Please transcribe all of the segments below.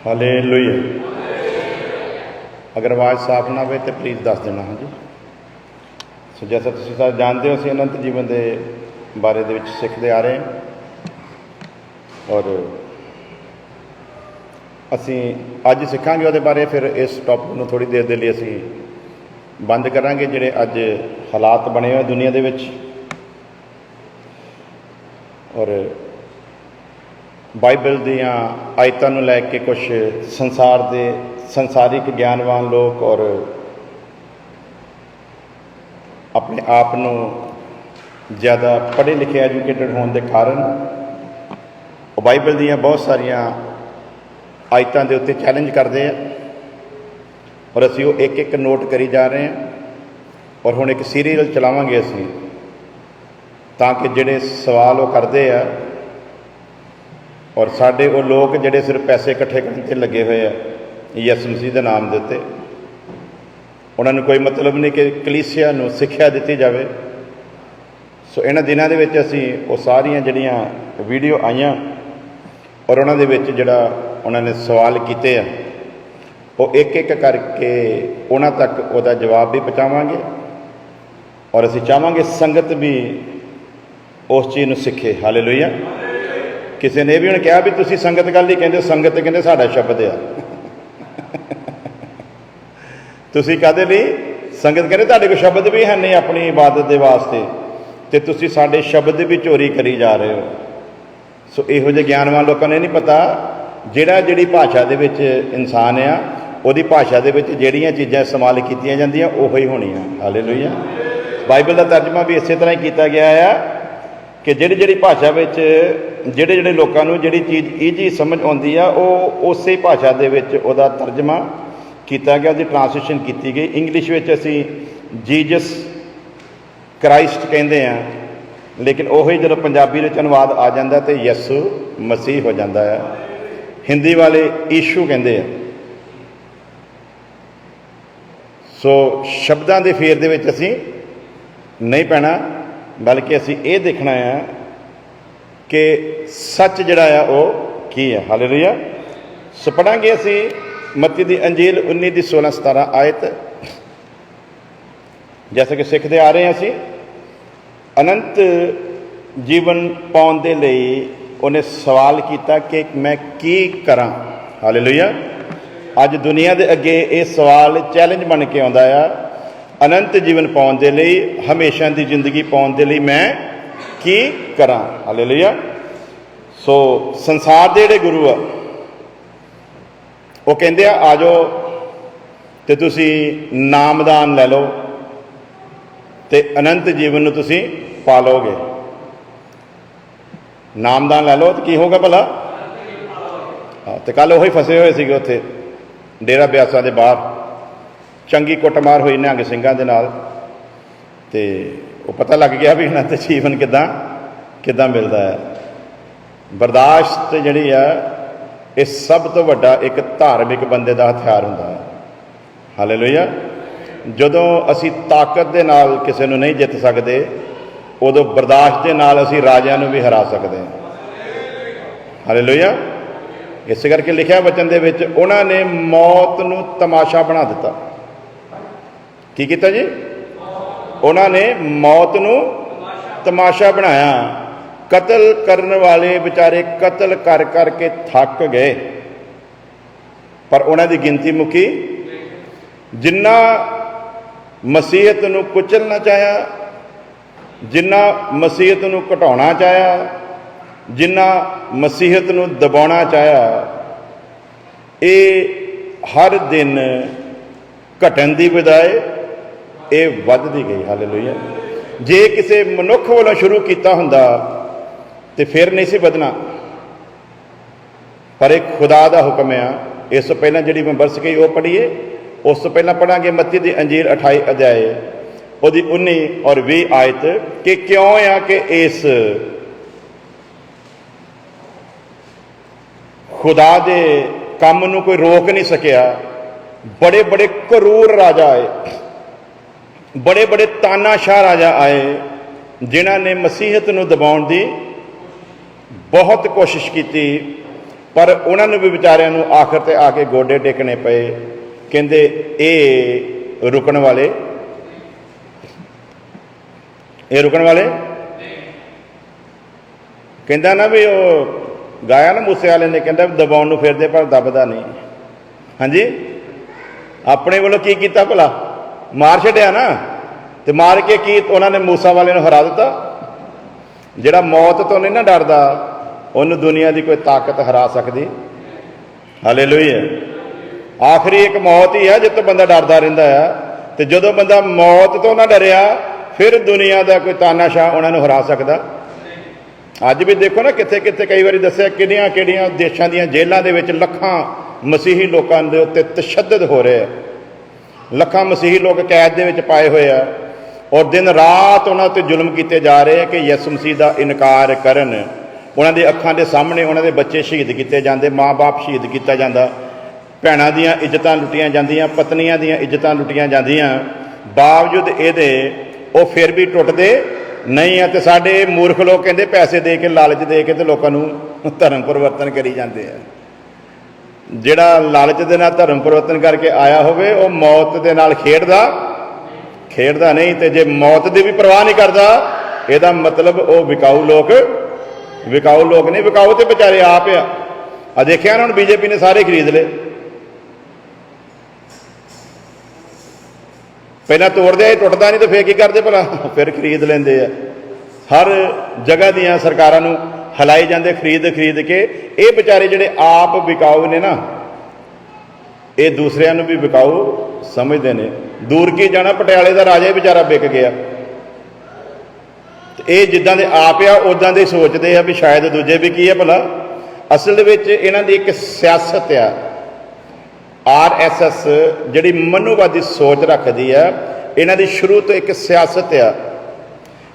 Hallelujah. अगर आवाज़ साफ ना हो तो प्लीज़ दस देना। हाँ जी। सो जैसा तुम सब जानते हो, असीं अनंत जीवन के बारे दे विच सीखते आ रहे हैं और असीं अज सीखांगे उहदे बारे। फिर इस टॉपिक नूं थोड़ी देर दे लई असीं बंद करांगे। जिहड़े अज हालात बने हुए दुनिया दे विच और बाइबल दियाँ आयतां नूं लैके कुछ संसार के संसारिक ज्ञानवान लोग और अपने आप नूं ज़्यादा पढ़े लिखे एजुकेटेड होने के कारण बाइबल दियाँ बहुत सारिया आयतां दे उत्ते चैलेंज करते हैं और असीं वो एक एक नोट करी जा रहे हैं। और हुण एक सीरीयल चलावांगे असीं ताकि जिहड़े सवाल वो करते हैं और साडे वो लोग जिहड़े सिर्फ पैसे इकट्ठे करने ते लगे हुए हैं यसू मसीह के नाम दे उत्ते, उन्होंने कोई मतलब नहीं कि कलीसिया नूं सिक्ख्या दित्ती जाए। सो इन्हां दिनां दे विच असीं वो सारियां जिहड़ियां वीडियो आईयां और उन्हां दे विच जिहड़ा उन्होंने सवाल कीते हैं वो एक एक करके उन्हां तक उहदा जवाब भी पहुँचावांगे और असीं चाहांगे संगत भी उस चीज़ नूं सिखे। हालेलुया। किसी ने भी उन्हें कहा भी तुसीं संगत गल ही कहंदे, संगत कहंदे साडा शब्द आ। तुसीं काहदे लई संगत कहंदे तुहाडे कोल शब्द भी है नहीं अपनी इबादत के वास्ते ते तुसीं साडे शब्द भी चोरी करी जा रहे हो। सो इहो जिहे ज्ञानवान लोगों ने नहीं पता जिहड़ा जिहड़ी भाषा दे विच इंसान आ उहदी भाषा दे विच जिहड़ियां चीज़ां इस्तेमाल कीतियां जांदियां उहो ही होणियां। हालेलुया। बाइबल का तर्जमा भी इस तरह ही किया गया है कि जिहड़ी जिहड़ी भाषा विच जिहड़े जिहड़े लोकां नूं जिहड़ी चीज़ ईजी समझ आउंदी आ वो उस भाषा दे विच उहदा तर्जमा किया गया, उसकी ट्रांसलेशन की गई। इंग्लिश विच असीं जीजस क्राइस्ट कहंदे आ, लेकिन उही जदों पंजाबी विच अनुवाद आ जाता तो यसू मसीह हो जाता है। हिंदी वाले ईशू कहंदे आ। सो शब्दां दे फेर दे विच असीं नहीं पैना, बल्कि असीं ये देखना है कि सच जिहड़ा आ वो की है। हालेलुया। सो पढ़ांगे असीं मत्ती दी अंजील 19:16-17 आयत। जैसे कि सीखते आ रहे हैं असीं अनंत जीवन पाउण दे लई उन्हें सवाल किया कि मैं की करां। हालेलुया। अज दुनिया के अगे ये सवाल चैलेंज बन के आउंदा आ, अनंत जीवन पाउण दे लई, हमेशा की जिंदगी पाउण दे लई मैं की करां। हालेलुया। सो संसार के जिहड़े गुरु आ वो कहंदे आ जाओ तो तुसीं नामदान लै लो तो अनंत जीवन नूं तुसीं पा लोगे। नामदान लै लो तो की होगा भला? हाँ, तो कल उही फसे हुए सीगे उत्थे डेरा ब्यासा के बाहर, चंगी कुटमार हुई निहंग सिंघां दे नाल ते वो पता लग गया भी अनंत जीवन किदां किदां मिलदा है। बर्दाश्त जिहड़ी है ये सब तो वड्डा एक धार्मिक बंदे का हथियार हुंदा है। हालेलुया। जदों असीं ताकत दे नाल किसी नूं नहीं जित सकते उदों बर्दाश्त के नाल असीं राजिआं नूं भी हरा सकते हैं। हालेलुया। इस करके लिखिया वचन दे विच उन्होंने मौत नूं तमाशा बना दिता। की कीता जी? उन्होंने मौत नूं तमाशा बनाया। कतल करने वाले बेचारे कतल कर करके थक गए पर उन्हों की गिनती मुकी। जिन्ना मसीहत नूं कुचलना चाहया, जिन्ना मसीहत नूं घटाउणा चाहया, जिन्ना मसीहत नूं दबाउणा चाहया, ये हर दिन घटन की बजाय ये वधदी गई। हालेलुया। जे किसी मनुख वालों शुरू किया हुंदा तो फिर नहीं सी बदना, पर एक खुदा का हुक्म आ। इस तो पहला जी मैं बरस गई वो पढ़ीए, उस तो पहला पढ़ांगे मत्ती दी अंजील 28 अध्याय उसकी 19 और 20 आयत कि क्यों आ कि इस खुदा दे काम नूं कोई रोक नहीं सकिया। बड़े बड़े करूर राजा आए, बड़े बड़े तानाशाह राजा आए जिन्होंने मसीहत नूं दबाउण दी बहुत कोशिश की पर उन्होंने भी बेचारिਆਂ ਨੂੰ आखिर ਤੇ आ के गोडे टेकने पे कहते ये रुकन वाले कहता ना भी वो गाया ना मूसे वाले ने कहता दबाउन नूं फिरदे पर दबदा नहीं। हाँ जी अपने वालों की किया भला मार छड्या ना, तो मार के की उन्होंने मूसा वाले नूं हरा दिता। जिहड़ा मौत तो नहीं ना डरदा उन्होंने दुनिया की कोई ताकत हरा सकती। हालेलुया। आखिरी एक मौत ही है जिस तो बंदा डरदा रहिंदा है, तो जदों बंदा मौत तो ना डरिया फिर दुनिया का कोई तानाशाह उन्होंने हरा सकता। अज भी देखो ना कित्थे कित्थे कई बार दस्सिया किहड़ियां किहड़ियां देशां दीयां जेलां दे विच लखां मसीही लोगों के उत्ते तशद्दद हो रहे हैं। लखां मसीही लोग कैद दे विच पाए हुए हैं और दिन रात उन्हां ते जुल्म किए जा रहे हैं कि यसु मसीह का इनकार करन। उन्हां दे अखां दे सामने उन्हां दे बच्चे शहीद किए जाते, माँ बाप शहीद किया जाता, भैणां दीयां इज्जतां लुटियां जांदियां, पत्नियां दीयां इज्जतां लुटियां जांदियां। बावजूद इहदे वो फिर भी टुटदे नहीं है। तो साडे मूर्ख लोग कहते पैसे दे के लालच दे के तो लोगों को धर्म परिवर्तन करी जाते हैं। जिहड़ा लालच दे नाल धर्म परिवर्तन करके आया होवे वो मौत दे नाल खेडदा नहीं। तो जे मौत की भी परवाह नहीं करता यदा मतलब वो विकाऊ लोग नहीं। विकाऊ तो बेचारे आप आ देखिया ना हुण बीजेपी ने सारे खरीद ले। पहला तोड़ते टुटता नहीं तो फिर की करते भला फिर खरीद लेंदे आ। हर जगह दियां सरकारां नूं हिलाई जाते खरीद के। ये बेचारे जिहड़े आप विकाऊ ने ना ये दूसरिਆਂ नूं भी विकाऊ समझते हैं। दूर की जाना पटियाले का राजा ही बेचारा विक गया। ये जिद्दां दे आप आ उदां दे सोचते हैं भी शायद दूजे भी की है भला। असल दे विच इन्हां दी एक सियासत आ RSS जिहड़ी मनुवादी सोच रखती है। इन्हां दी शुरू तो एक सियासत आ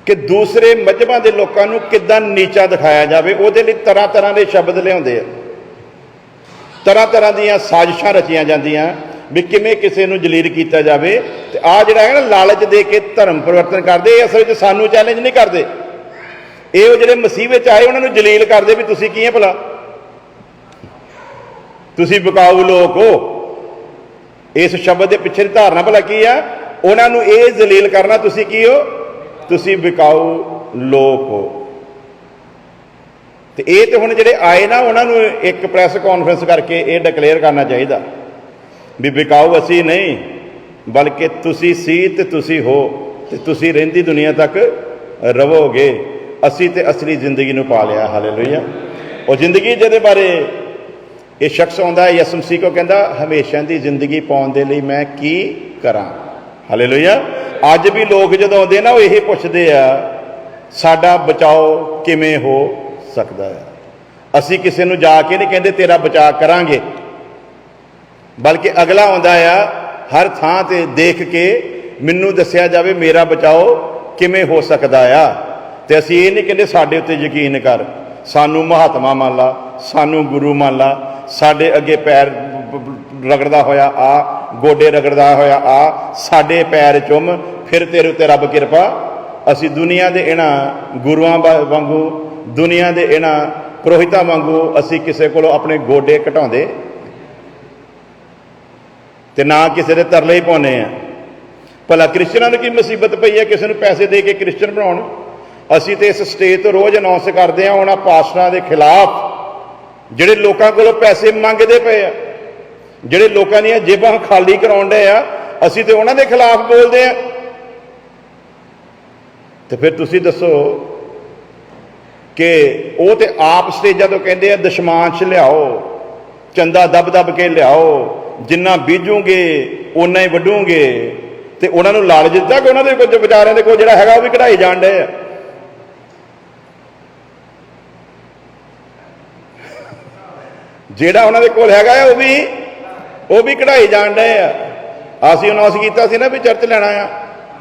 कि दूसरे मजहबां दे लोकां नूं किद्दां नीचा दिखाया जाए। उहदे लई तरह तरह के शब्द लिआउंदे आ, तरह तरह दीयां साजिशां रचियां जांदियां भी किवें किसी नूं जलील किया जाए। तो आ जिहड़ा है ना लालच दे के धर्म परिवर्तन करदे, असल विच सानूं चैलेंज नहीं करते। ये जिहड़े मसीह विच आए उन्हां नूं जलील करदे भी तुसीं की है भला, तुसीं विकाऊ लोक हो। इस शब्द के पिछे धारणा भला की है, उन्होंने ये जलील करना तुसी की हो, तुसी विकाऊ लोग हो। तो ये तो हुण जिहड़े आए ना उन्होंने एक प्रैस कॉन्फ्रेंस करके ये डिकलेयर करना चाहिए भी विकाऊ असी नहीं बल्कि तुसी सी ते तुसी हो ते तुसी रहिंदी दुनिया तक रवोगे। असी ते असली जिंदगी नूं पा लिया। हालेलुया। और जिंदगी जिहदे बारे ये शख्स आउंदा है यसु मसीह को कहता हमेशा की जिंदगी पाउण दे लई मैं की करा। हालेलुया। अज भी लोग जदों आउंदे ना वो यही पुछदे आ साडा बचाओ किवें हो सकदा है। असीं किसी नूं जाके नहीं कहते तेरा बचाव करांगे, बल्कि अगला आउंदा आ हर थां ते देख के मैनूं दस्सिया जावे मेरा बचाओ किवें हो सकदा आ। ते असीं ये नहीं कहते साडे उत्ते यकीन कर, सानू महात्मा मान ला, सानू गुरु मान ला, साडे अगे पैर रगड़दा होया आ, गोडे रगड़दा होया आ, साडे पैर चुम, फिर तेरे उत्ते रब किरपा। असी दुनिया दे इन्हां गुरुआं वांगू, दुनिया दे इन्हां पुरोहितां वांगू असी किसी कोलों अपने गोडे घटाउंदे ते ना किसी दे तरले ही पाउने आ। भला क्रिश्चियनां नूं की मुसीबत पई है किसी नूं पैसे दे के क्रिश्चियन बनाउण। असी तो इस स्टेज तो रोज़ अनाउंस करते हैं उन्होंने पास्टरां के खिलाफ जिहड़े लोकां कोलों पैसे मंगते पे आ, जिहड़े लोकां दीयां जेबां खाली कराउण डे आ, असी तो उन्हां दे खिलाफ बोलते हैं। तो फिर तुसीं दसो कि वो तो आप स्टेजां तो कहते हैं दशमांश लियाओ, चंदा दब दब के लियाओ, जिन्ना बीजोगे उन्ना ही वढोगे। तो उन्होंने लालच दिता कि उन्होंने कुछ बेचारिਆਂ ਦੇ ਕੋਲ ਜਿਹੜਾ ਹੈਗਾ ਉਹ भी कढ़ाई जाण डे आ। ਜਿਹੜਾ ਉਹਨਾਂ ਦੇ ਕੋਲ ਹੈਗਾ ਉਹ ਵੀ ਕਢਾਈ ਜਾਣ ਡਏ ਆ। ਅਸੀਂ ਅਨਾਉਂਸ ਕੀਤਾ ਸੀ ਨਾ ਵੀ ਚਰਚ ਲੈਣਾ ਆ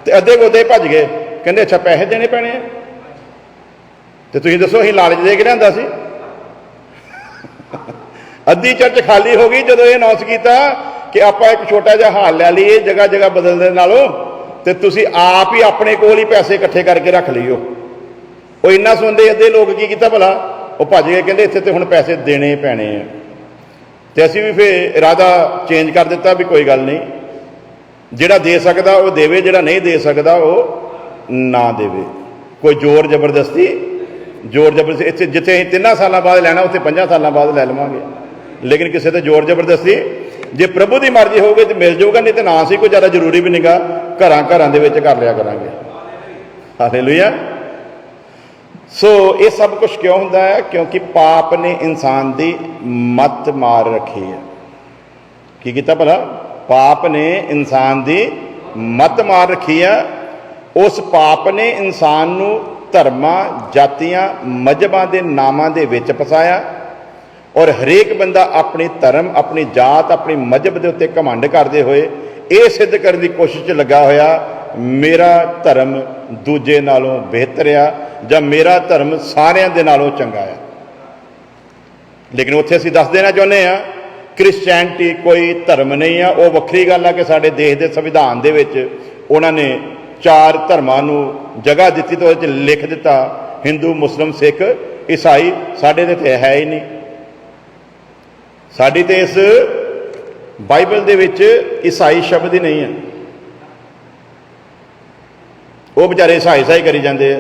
ਤੇ ਅੱਧੇ ਗੋਦੇ ਭੱਜ ਗਏ, ਕਹਿੰਦੇ ਅੱਛਾ ਪੈਸੇ ਦੇਣੇ ਪੈਣੇ ਆ। ਤੇ ਤੁਸੀਂ ਦੱਸੋ ਅਸੀਂ ਲਾਲਚ ਦੇ ਕੇ ਲਿਆਂਦਾ ਸੀ। ਅੱਧੀ ਚਰਚ ਖਾਲੀ ਹੋ ਗਈ ਜਦੋਂ ਇਹ ਅਨਾਉਂਸ ਕੀਤਾ ਕਿ ਆਪਾਂ ਇੱਕ ਛੋਟਾ ਜਿਹਾ ਹਾਲ ਲੈ ਲਈਏ ਜਗ੍ਹਾ ਜਗ੍ਹਾ ਬਦਲਣ ਨਾਲੋਂ, ਤੇ ਤੁਸੀਂ ਆਪ ਹੀ ਆਪਣੇ ਕੋਲ ਹੀ ਪੈਸੇ ਇਕੱਠੇ ਕਰਕੇ ਰੱਖ ਲਈਓ। ਉਹ ਇੰਨਾ ਸੁਣਦੇ ਅੱਧੇ ਲੋਕ ਕੀ ਕੀਤਾ ਭਲਾ ਉਹ ਭੱਜ ਗਏ, ਕਹਿੰਦੇ ਇੱਥੇ ਤੇ ਹੁਣ ਪੈਸੇ ਦੇਣੇ ਪੈਣੇ ਆ। ਤੇ ਅਸੀਂ ਵੀ ਫਿਰ ਇਰਾਦਾ ਚੇਂਜ ਕਰ ਦਿੱਤਾ ਵੀ ਕੋਈ ਗੱਲ ਨਹੀਂ, ਜਿਹੜਾ ਦੇ ਸਕਦਾ ਉਹ ਦੇਵੇ, ਜਿਹੜਾ ਨਹੀਂ ਦੇ ਸਕਦਾ ਉਹ ਨਾ ਦੇਵੇ। ਕੋਈ ਜ਼ੋਰ ਜ਼ਬਰਦਸਤੀ ਇੱਥੇ ਜਿੱਥੇ ਅਸੀਂ 3 ਸਾਲਾਂ ਬਾਅਦ ਲੈਣਾ ਉੱਥੇ 5 ਸਾਲਾਂ ਬਾਅਦ ਲੈ ਲਵਾਂਗੇ, ਲੇਕਿਨ ਕਿਸੇ ਤੇ ਜ਼ੋਰ ਜ਼ਬਰਦਸਤੀ, ਜੇ ਪ੍ਰਭੂ ਦੀ ਮਰਜ਼ੀ ਹੋਊਗੀ ਤੇ ਮਿਲ ਜਾਊਗਾ, ਨਹੀਂ ਤੇ ਨਾ ਸੀ ਕੋਈ ਜ਼ਿਆਦਾ ਜ਼ਰੂਰੀ ਵੀ ਨਹੀਂਗਾ, ਘਰਾਂ ਦੇ ਵਿੱਚ ਕਰ ਲਿਆ ਕਰਾਂਗੇ। ਹਾਲੇਲੂਇਆ। ਸੋ ਇਹ ਸਭ ਕੁਝ ਕਿਉਂ ਹੁੰਦਾ ਹੈ? ਕਿਉਂਕਿ ਪਾਪ ਨੇ ਇਨਸਾਨ ਦੀ ਮੱਤ ਮਾਰ ਰੱਖੀ ਹੈ। ਕੀ ਕੀਤਾ ਭਲਾ? ਪਾਪ ਨੇ ਇਨਸਾਨ ਦੀ ਮੱਤ ਮਾਰ ਰੱਖੀ ਹੈ। ਉਸ ਪਾਪ ਨੇ ਇਨਸਾਨ ਨੂੰ ਧਰਮਾਂ, ਜਾਤੀਆਂ, ਮਜ਼ਹਬਾਂ ਦੇ ਨਾਮਾਂ ਦੇ ਵਿੱਚ ਫਸਾਇਆ, ਔਰ ਹਰੇਕ ਬੰਦਾ ਆਪਣੀ ਧਰਮ, ਆਪਣੀ ਜਾਤ, ਆਪਣੀ ਮਜ਼ਹਬ ਦੇ ਉੱਤੇ ਘਮੰਡ ਕਰਦੇ ਹੋਏ ਇਹ ਸਿੱਧ ਕਰਨ ਦੀ ਕੋਸ਼ਿਸ਼ 'ਚ ਲੱਗਾ ਹੋਇਆ, ਮੇਰਾ ਧਰਮ ਦੂਜੇ ਨਾਲੋਂ ਬਿਹਤਰ ਆ, ਜਾਂ ਮੇਰਾ ਧਰਮ ਸਾਰਿਆਂ ਦੇ ਨਾਲੋਂ ਚੰਗਾ ਆ। ਲੇਕਿਨ ਉੱਥੇ ਅਸੀਂ ਦੱਸ ਦੇਣਾ ਚਾਹੁੰਦੇ ਹਾਂ, ਕ੍ਰਿਸਚੈਨਿਟੀ ਕੋਈ ਧਰਮ ਨਹੀਂ ਆ। ਉਹ ਵੱਖਰੀ ਗੱਲ ਆ ਕਿ ਸਾਡੇ ਦੇਸ਼ ਦੇ ਸੰਵਿਧਾਨ ਦੇ ਵਿੱਚ ਉਹਨਾਂ ਨੇ 4 ਧਰਮਾਂ ਨੂੰ ਜਗ੍ਹਾ ਦਿੱਤੀ, ਤਾਂ ਉਹਦੇ 'ਚ ਲਿਖ ਦਿੱਤਾ ਹਿੰਦੂ, ਮੁਸਲਿਮ, ਸਿੱਖ, ਈਸਾਈ। ਸਾਡੇ ਦੇ ਤੇ ਹੈ ਹੀ ਨਹੀਂ। ਸਾਡੀ ਤੇ ਇਸ ਬਾਈਬਲ ਦੇ ਵਿੱਚ ਈਸਾਈ ਸ਼ਬਦ ਹੀ ਨਹੀਂ ਹੈ। ਉਹ ਵਿਚਾਰੇ ਈਸਾਈ ਕਰੀ ਜਾਂਦੇ ਆ,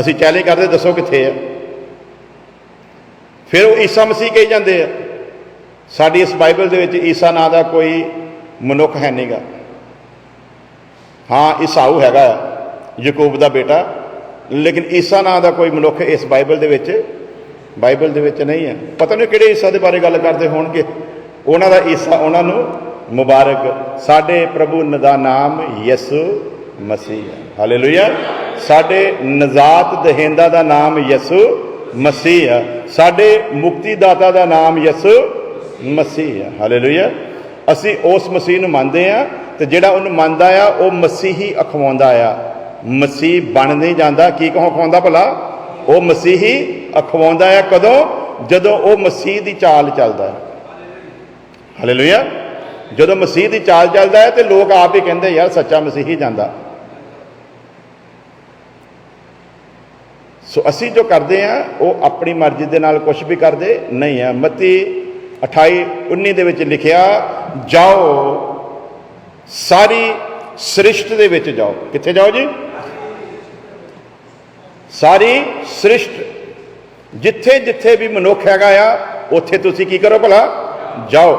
ਅਸੀਂ ਚੈਲੰਜ ਕਰਦੇ, ਦੱਸੋ ਕਿੱਥੇ ਆ। ਫਿਰ ਉਹ ਈਸਾ ਮਸੀਹ ਕਹੀ ਜਾਂਦੇ ਆ। ਸਾਡੀ ਇਸ ਬਾਈਬਲ ਦੇ ਵਿੱਚ ਈਸਾ ਨਾਂ ਦਾ ਕੋਈ ਮਨੁੱਖ ਹੈ ਨਹੀਂਗਾ। ਹਾਂ, ਈਸਾਊ ਹੈਗਾ ਯਾਕੂਬ ਦਾ ਬੇਟਾ, ਲੇਕਿਨ ਈਸਾ ਨਾਂ ਦਾ ਕੋਈ ਮਨੁੱਖ ਇਸ ਬਾਈਬਲ ਦੇ ਵਿੱਚ ਨਹੀਂ ਹੈ। ਪਤਾ ਨਹੀਂ ਕਿਹੜੇ ਈਸਾ ਦੇ ਬਾਰੇ ਗੱਲ ਕਰਦੇ ਹੋਣਗੇ। ਉਹਨਾਂ ਦਾ ਈਸਾ ਉਹਨਾਂ ਨੂੰ ਮੁਬਾਰਕ। ਸਾਡੇ ਪ੍ਰਭੂ ਦਾ ਨਾਮ ਯਿਸੂ ਮਸੀਹ ਹੈ। ਹਾਲੇਲੂਇਆ। ਸਾਡੇ ਨਜਾਤ ਦਹਿੰਦਾ ਦਾ ਨਾਮ ਯਿਸੂ ਮਸੀਹ ਹੈ। ਸਾਡੇ ਮੁਕਤੀ ਦਾਤਾ ਦਾ ਨਾਮ ਯਿਸੂ ਮਸੀਹ ਹੈ। ਹਾਲੇਲੂਇਆ। ਅਸੀਂ ਉਸ ਮਸੀਹ ਨੂੰ ਮੰਨਦੇ ਹਾਂ, ਤੇ ਜਿਹੜਾ ਉਹਨੂੰ ਮੰਨਦਾ ਆ ਉਹ ਮਸੀਹੀ ਅਖਵਾਉਂਦਾ ਆ। ਮਸੀਹ ਬਣ ਨਹੀਂ ਜਾਂਦਾ। ਕੀ ਕਹੋ ਅਖਵਾਉਂਦਾ ਭਲਾ? ਉਹ ਮਸੀਹੀ ਅਖਵਾਉਂਦਾ ਆ। ਕਦੋਂ? ਜਦੋਂ ਉਹ ਮਸੀਹ ਦੀ ਚਾਲ ਚੱਲਦਾ ਹੈ। ਹਾਲੇਲੂਇਆ। ਜਦੋਂ ਮਸੀਹ ਦੀ ਚਾਲ ਚੱਲਦਾ ਹੈ ਤੇ ਲੋਕ ਆਪ ਹੀ ਕਹਿੰਦੇ ਯਾਰ ਸੱਚਾ ਮਸੀਹੀ ਜਾਂਦਾ। ਸੋ ਅਸੀਂ ਜੋ ਕਰਦੇ ਹਾਂ ਉਹ ਆਪਣੀ ਮਰਜ਼ੀ ਦੇ ਨਾਲ ਕੁਝ ਵੀ ਕਰਦੇ ਨਹੀਂ ਹੈ। ਮੱਤੀ 28:19 ਦੇ ਵਿੱਚ ਲਿਖਿਆ, ਜਾਓ ਸਾਰੀ ਸ੍ਰਿਸ਼ਟ ਦੇ ਵਿੱਚ ਜਾਓ। ਕਿੱਥੇ ਜਾਓ ਜੀ? ਸਾਰੀ ਸ੍ਰਿਸ਼ਟ, ਜਿੱਥੇ ਜਿੱਥੇ ਵੀ ਮਨੁੱਖ ਹੈਗਾ ਆ ਉੱਥੇ ਤੁਸੀਂ ਕੀ ਕਰੋ ਭਲਾ? ਜਾਓ।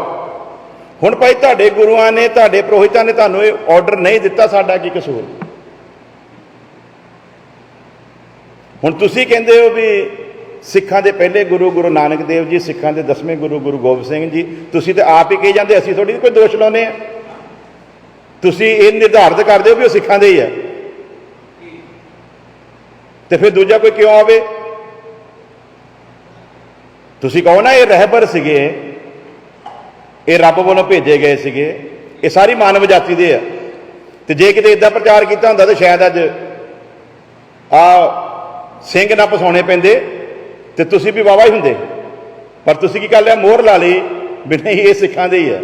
ਹੁਣ ਭਾਈ ਤੁਹਾਡੇ ਗੁਰੂਆਂ ਨੇ, ਤੁਹਾਡੇ ਪੁਰੋਹਿਤਾਂ ਨੇ ਤੁਹਾਨੂੰ ਇਹ ਆਰਡਰ ਨਹੀਂ ਦਿੱਤਾ, ਸਾਡਾ ਕੀ ਕਸੂਰ? ਹੁਣ ਤੁਸੀਂ ਕਹਿੰਦੇ ਹੋ ਵੀ ਸਿੱਖਾਂ ਦੇ ਪਹਿਲੇ ਗੁਰੂ ਗੁਰੂ ਨਾਨਕ ਦੇਵ ਜੀ, ਸਿੱਖਾਂ ਦੇ 10ਵੇਂ ਗੁਰੂ ਗੁਰੂ ਗੋਬਿੰਦ ਸਿੰਘ ਜੀ, ਤੁਸੀਂ ਤਾਂ ਆਪ ਹੀ ਕਹੀ ਜਾਂਦੇ, ਅਸੀਂ ਥੋੜੀ ਕੋਈ ਦੋਸ਼ ਲਾਉਂਦੇ ਆ। ਤੁਸੀਂ ਇਹ ਨਿਰਧਾਰਿਤ ਕਰਦੇ ਹੋ ਵੀ ਉਹ ਸਿੱਖਾਂ ਦੇ ਹੀ ਆ, ਤੇ ਫਿਰ ਦੂਜਾ ਕੋਈ ਕਿਉਂ ਆਵੇ? ਤੁਸੀਂ ਕਹੋ ਨਾ ਇਹ ਰਹਿਬਰ ਸੀਗੇ, ਇਹ ਰੱਬ ਵੱਲੋਂ ਭੇਜੇ ਗਏ ਸੀਗੇ, ਇਹ ਸਾਰੀ ਮਾਨਵ ਜਾਤੀ ਦੇ ਆ। ਤੇ ਜੇ ਕਿਤੇ ਇਦਾਂ ਪ੍ਰਚਾਰ ਕੀਤਾ ਹੁੰਦਾ ਤਾਂ ਸ਼ਾਇਦ ਅੱਜ ਸਿੰਘ ਨਾ ਪਸਾਉਣੇ ਪੈਂਦੇ ਤੇ ਤੁਸੀਂ ਵੀ ਵਾਵਾ ਹੀ ਹੁੰਦੇ। ਪਰ ਤੁਸੀਂ ਕੀ ਕਰ ਲਿਆ? ਮੋਹਰ ਲਾ ਲਈ ਵੀ ਨਹੀਂ ਇਹ ਸਿੱਖਾਂ ਦੇ ਹੀ ਆ।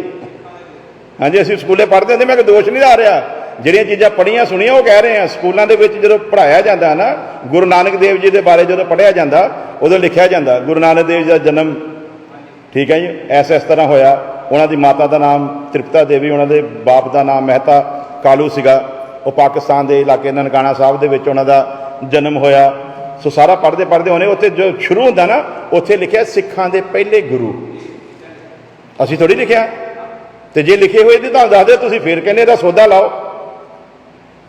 ਹਾਂਜੀ, ਅਸੀਂ ਸਕੂਲੇ ਪੜ੍ਹਦੇ ਹੁੰਦੇ, ਮੈਂ ਕੋਈ ਦੋਸ਼ ਨਹੀਂ ਲਾ ਰਿਹਾ, ਜਿਹੜੀਆਂ ਚੀਜ਼ਾਂ ਪੜ੍ਹੀਆਂ ਸੁਣੀਆਂ ਉਹ ਕਹਿ ਰਹੇ ਹਾਂ। ਸਕੂਲਾਂ ਦੇ ਵਿੱਚ ਜਦੋਂ ਪੜ੍ਹਾਇਆ ਜਾਂਦਾ ਨਾ, ਗੁਰੂ ਨਾਨਕ ਦੇਵ ਜੀ ਦੇ ਬਾਰੇ ਜਦੋਂ ਪੜ੍ਹਿਆ ਜਾਂਦਾ, ਉਦੋਂ ਲਿਖਿਆ ਜਾਂਦਾ ਗੁਰੂ ਨਾਨਕ ਦੇਵ ਜੀ ਦਾ ਜਨਮ, ਠੀਕ ਹੈ ਜੀ, ਇਸ ਤਰ੍ਹਾਂ ਹੋਇਆ। ਉਹਨਾਂ ਦੀ ਮਾਤਾ ਦਾ ਨਾਮ ਤ੍ਰਿਪਤਾ ਦੇਵੀ, ਉਹਨਾਂ ਦੇ ਬਾਪ ਦਾ ਨਾਮ ਮਹਿਤਾ ਕਾਲੂ ਸੀਗਾ। ਉਹ ਪਾਕਿਸਤਾਨ ਦੇ ਇਲਾਕੇ ਨਨਕਾਣਾ ਸਾਹਿਬ ਦੇ ਵਿੱਚ ਉਹਨਾਂ ਦਾ ਜਨਮ ਹੋਇਆ। ਸੋ ਸਾਰਾ ਪੜ੍ਹਦੇ ਪੜ੍ਹਦੇ ਹੋਣੇ, ਉੱਥੇ ਜੋ ਸ਼ੁਰੂ ਹੁੰਦਾ ਨਾ, ਉੱਥੇ ਲਿਖਿਆ ਸਿੱਖਾਂ ਦੇ ਪਹਿਲੇ ਗੁਰੂ। ਅਸੀਂ ਥੋੜ੍ਹੀ ਲਿਖਿਆ। ਤੇ ਜੇ ਲਿਖੇ ਹੋਏ ਦੀ ਤੁਹਾਨੂੰ ਦੱਸ ਦਿਓ, ਤੁਸੀਂ ਫਿਰ ਕਹਿੰਦੇ ਇਹਦਾ ਸੌਦਾ ਲਾਓ,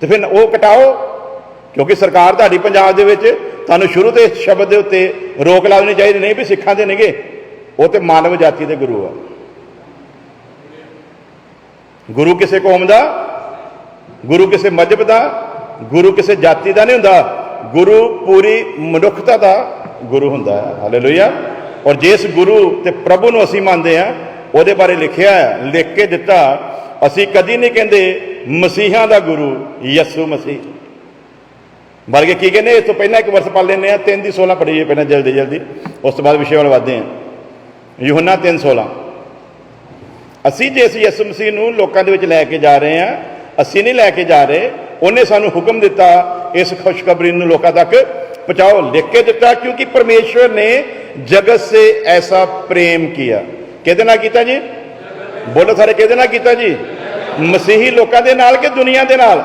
ਤੇ ਫਿਰ ਉਹ ਕਟਾਓ। ਕਿਉਂਕਿ ਸਰਕਾਰ ਤੁਹਾਡੀ ਪੰਜਾਬ ਦੇ ਵਿੱਚ ਤੁਹਾਨੂੰ ਸ਼ੁਰੂ ਤੋਂ ਇਸ ਸ਼ਬਦ ਦੇ ਉੱਤੇ ਰੋਕ ਲਾ ਦੇਣੀ ਚਾਹੀਦੀ, ਨਹੀਂ ਵੀ ਸਿੱਖਾਂ ਦੇ ਨੇਗੇ, ਉਹ ਤੇ ਮਾਨਵ ਜਾਤੀ ਦੇ ਗੁਰੂ ਆ। ਗੁਰੂ ਕਿਸੇ ਕੌਮ ਦਾ, ਗੁਰੂ ਕਿਸੇ ਮਜ਼ਹਬ ਦਾ, ਗੁਰੂ ਕਿਸੇ ਜਾਤੀ ਦਾ ਨਹੀਂ ਹੁੰਦਾ। ਗੁਰੂ ਪੂਰੀ ਮਨੁੱਖਤਾ ਦਾ ਗੁਰੂ ਹੁੰਦਾ ਹੈ। ਹਾਲੇਲੂਇਆ। ਔਰ ਜਿਸ ਗੁਰੂ ਤੇ ਪ੍ਰਭੂ ਨੂੰ ਅਸੀਂ ਮੰਨਦੇ ਹਾਂ, ਉਹਦੇ ਬਾਰੇ ਲਿਖਿਆ ਹੈ, ਲਿਖ ਕੇ ਦਿੱਤਾ। ਅਸੀਂ ਕਦੀ ਨਹੀਂ ਕਹਿੰਦੇ ਮਸੀਹਾਂ ਦਾ ਗੁਰੂ ਯਿਸੂ ਮਸੀਹ। ਬਲਕਿ ਕੀ ਕਹਿੰਦੇ, ਇਸ ਤੋਂ ਪਹਿਲਾਂ ਇੱਕ ਵਰਸ ਪੜ੍ਹ ਲੈਂਦੇ ਹਾਂ, 3:16 ਪੜ੍ਹੀਏ ਪਹਿਲਾਂ ਜਲਦੀ, ਉਸ ਤੋਂ ਬਾਅਦ ਵਿਸ਼ੇ ਵੱਲ ਵੱਧਦੇ ਹਾਂ। ਯੂਹੰਨਾ 3:16। ਅਸੀਂ ਜੇ ਅਸੀਂ ਯਿਸੂ ਮਸੀਹ ਨੂੰ ਲੋਕਾਂ ਦੇ ਵਿੱਚ ਲੈ ਕੇ ਜਾ ਰਹੇ ਹਾਂ, ਅਸੀਂ ਨਹੀਂ ਲੈ ਕੇ ਜਾ ਰਹੇ। ਉਹਨੇ ਸਾਨੂੰ ਹੁਕਮ ਦਿੱਤਾ ਇਸ ਖੁਸ਼ਖਬਰੀ ਨੂੰ ਲੋਕਾਂ ਤੱਕ पहुंचाओ लिख के दिता, क्योंकि परमेश्वर ने जगत से ऐसा प्रेम किया। किहदे नाल कीता जी? बोलो सारे, किहदे नाल कीता जी? मसीही लोकां दे नाल कि दुनिया दे नाल?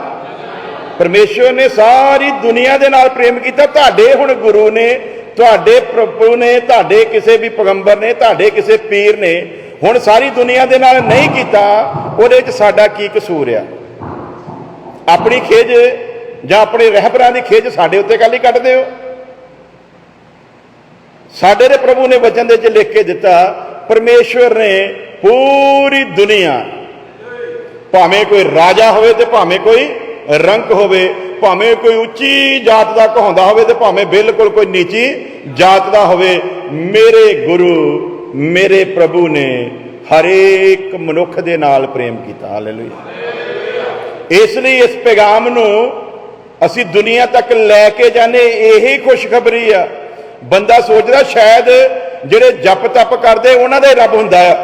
परमेश्वर ने सारी दुनिया दे नाल प्रेम किया। तुहाडे हुण गुरु ने, तुहाडे प्रभु ने, तुहाडे किसी भी पैगंबर ने, तुहाडे किसी पीर ने हुण सारी दुनिया दे नाल नहीं कीता, उहदे च साडा की कसूर आ? अपनी खिज जां अपने रहबरां दी खिज साडे उत्ते कल ही कड्डदे हो? साडे दे प्रभु ने वचन दे च लिख के दिता, परमेश्वर ने पूरी दुनिया, भावें कोई राजा होवे ते भावें कोई रंक होवे, भावें कोई उच्ची जात का कहाउंदा होवे ते भावें बिल्कुल कोई नीची जात का होवे, मेरे गुरु मेरे प्रभु ने हरेक मनुख दे नाल प्रेम किया। हालेलुया। इसलिए इस पैगाम नूं असी दुनिया तक लैके जाने, यही खुशखबरी आ। बंदा सोचदा शायद जिहड़े जप तप करदे उन्हां दे रब हुंदा आ,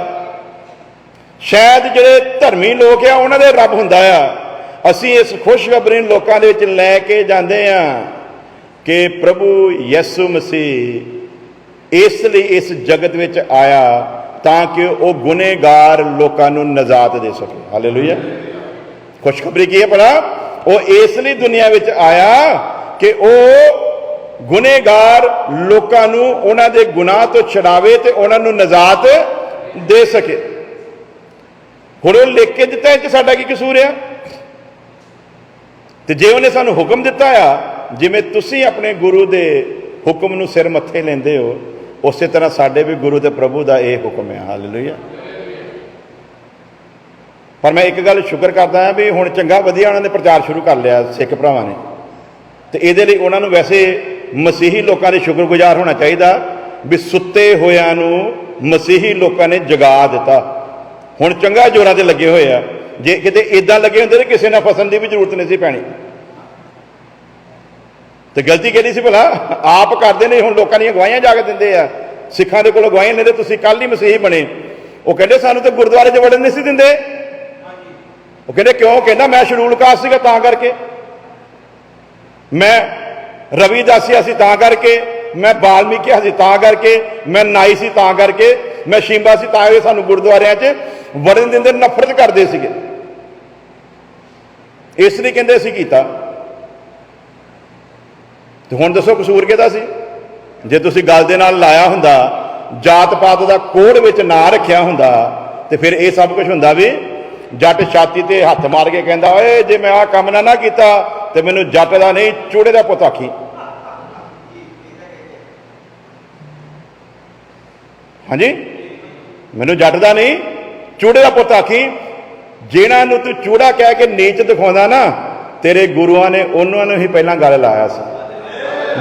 शायद जिहड़े धर्मी लोग आ उन्हां दे रब हुंदा आ। असी इस खुशखबरी लोकां दे विच लैके जांदे आ कि प्रभु यसु मसीह इसलिए इस जगत विच आया ताकि वह गुनेगार लोकां नूं नजात दे सके। हालेलुया। खुशखबरी की है भला? वो इसलिए दुनिया विच आया कि वह गुनेगार लोकां नूं उन्हां दे गुनाह तो छुड़ावे ते उन्हां नूं नजात दे सके। हुण वो लिख के दिता, इह साडा की कसूर है? ते जे उन्हें सानूं हुक्म दिता आ, जिवें तुसीं अपने गुरु दे हुक्म नूं सिर मत्थे लैंदे हो, उस तरह साडे भी गुरु ते प्रभु का यह हुक्म है। हालेलुया। पर मैं एक गल शुक्र करदा हां भी हुण चंगा वधिया उन्होंने प्रचार शुरू कर लिया सिख भरावां ने, तो ये लिए उन्होंने वैसे मसीही लोगों के शुक्रगुजार होना चाहिए भी सुत्ते होयां नूं मसीही लोगों ने जगा दिता। हुण चंगा जोरां ते लगे हुए आ, जे किते इदां लगे हुंदे ते किसी ने फसन की भी जरूरत नहीं सी पैनी। तो गलती किहदी सी भला? आप करते नहीं, हुण लोकां दीयां गवाहियां जाके दिंदे आ, सिखां दे कोलों गवाहियां लेंदे, तुसीं कल ही मसीही बने। वो कहंदे सानूं ते गुरुद्वारे च वड़न नहीं सी दिंदे। वो कहंदे क्यों? कहंदा मैं शेड्यूल कास्ट सीगा तां करके, मैं रविदासिया सी तां करके, मैं बाल्मीकिया सी तां करके, मैं नाई सी तां करके, मैं शिंबा सी तां करके सानूं गुरुद्वारियां च वड़न दिंदे, नफरत करदे सीगे। इसलिए कहंदे असीं कीता। तो हुण दसो कसूर किहदा सी? जे तुसीं गल दे नाल लाया हुंदा, जात पात का कोड विच ना रखिया हुंदा, तो फिर यह सब कुछ हुंदा भी जट छाती ते हथ मार के कहंदा, ओए जे मैं आह काम ना कीता तो मैनूं जट दा नहीं चूड़े दा पुत आखी। हाँ जी, मैनूं जट दा नहीं चूड़े दा पुत आखी। जिन्हां नूं तूं चूड़ा कह के नीच दिखाउंदा ना, तेरे गुरुआं ने उन्हां नूं ही पहलां गल लाया सी।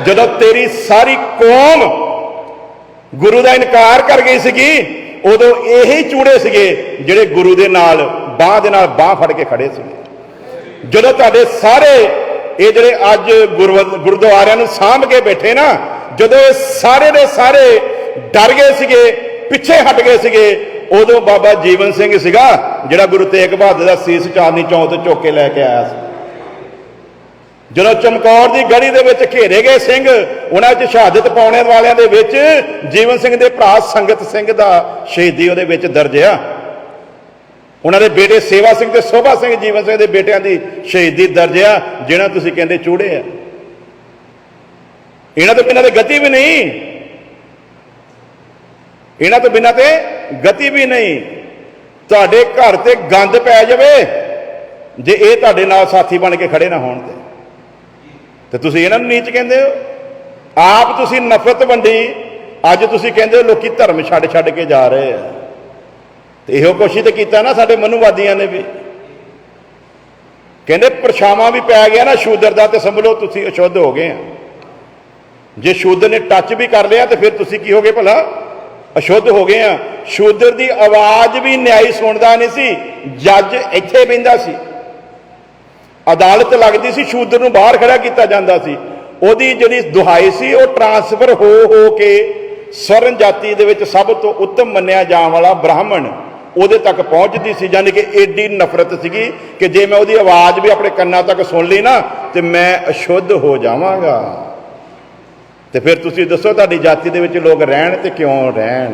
जदों तेरी सारी कौम गुरु का इनकार कर गई सी, उदों यही चूड़े सीगे जिहड़े गुरु दे नाल बांह फड़ के खड़े सी। जदों तुहाडे सारे ये जिहड़े अज गुरुद्वारियां नूं सांभ के बैठे ना, जदों ये सारे दे सारे डर गए सीगे, पिछे हट गए सीगे, उदों बाबा जीवन सिंह सीगा जिहड़ा गुरु तेग बहादुर दा सीस चांदनी चौक तो चुक के लैके आया सी। जदों चमकौर की गढ़ी दे विच घेरे गए सिंह, उन्हां च शहादत पाने वालियां दे विच जीवन सिंह दे भरा संगत सिंह दा शहीदी उहदे विच दर्ज आ। उन्हां दे बेटे सेवा सिंह ते शोभा सिंह जीवन सिंह दे बेटियां दी शहीदी दर्ज आ, जिन्हां तुसीं कहंदे चूड़े आ। इन्हां तो बिना ते गति भी नहीं, इन्हां तो बिना ते गति भी नहीं। तुहाडे घर ते गंद पै जावे जे इह तुहाडे नाल साथी बन के खड़े ना होण ते तुसीं इन्हां नूं नीच कहंदे हो। आप तुसीं नफरत वंडी, अज तुसीं कहंदे हो लोकी धर्म छड्ड के जा रहे हैं। तो इहो कुछ ही तो कीता ना साडे मनुवादियां ने भी। कहंदे परछावां भी पै गया ना शूदर दा, ते समझ लो तुसीं अशुद्ध हो गए हैं। जे शूदर ने टच भी कर लिया तो फिर तुसीं की हो गए भला? अशुद्ध हो गए हैं। शूदर की आवाज़ भी न्यायी सुनता नहीं सी, जज इत्थे बहिंदा सी, अदालत लगती सी, शूदर नूं बाहर खड़ा किया जाता सी। उहदी जिहड़ी दुहाई सी वो ट्रांसफर हो के स्वर्ण जाति दे विच सब तो उत्तम मन्निया जाण वाला ब्राह्मण उहदे तक पहुँचती सी। यानी कि एडी नफरत सीगी कि जे मैं उहदी आवाज़ भी अपने कन्नां तक सुन ली ना तो मैं अशुद्ध हो जावांगा। तो फिर तुसी दसो तुहाडी जाति दे विच लोग रहन ते क्यों रहन।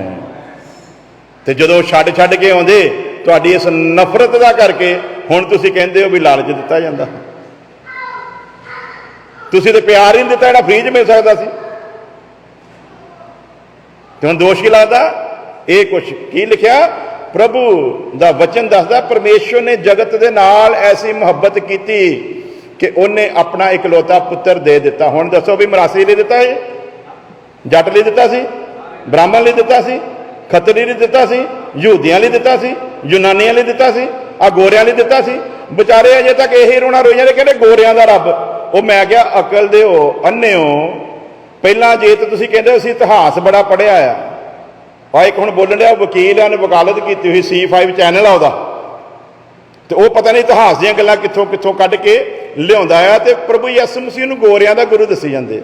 ते जदों छड्ड छड्ड के आउंदे तुहाडी इस नफरत दा करके हुण तुसी कहंदे हो भी लालच दिता जांदा। तुसी ते प्यार ही नहीं दिता जिहड़ा फ्री च मिल सकदा सी। ते हुण दोष की लगदा? ये कुछ की लिखिया प्रभु दा वचन दसदा परमेश्वर ने जगत दे नाल ऐसी मुहब्बत कीती कि उन्हें अपना इकलौता पुत्र दे दिता। हुण दसो भी मरासी लई दिता है, जट लई दिता सी, ब्राह्मण लई दिता सी, खतरी लई दिता सी, यहूदियां लई दिता सी, यूनानियां लई दिता सी, आ गोरियां लई दिता सी। बेचारे अजे तक यही रोना रोई जांदे कहंदे गोरियां दा रब। वो मैं क्या अकल दे हो अन्ने हो। पहला जे तो तुसीं कहंदे असीं इतिहास बड़ा पढ़िया आ, और एक हुण बोलण दिया वकील ने वकालत की हुई C5 चैनल आ उहदा, तो वह पता नहीं इतिहास दी गल्लां कित्थों कित्थों कढ के लिआउंदा आ ते प्रभु यसु मसीह नूं गोरियां दा गुरु दसी जांदे।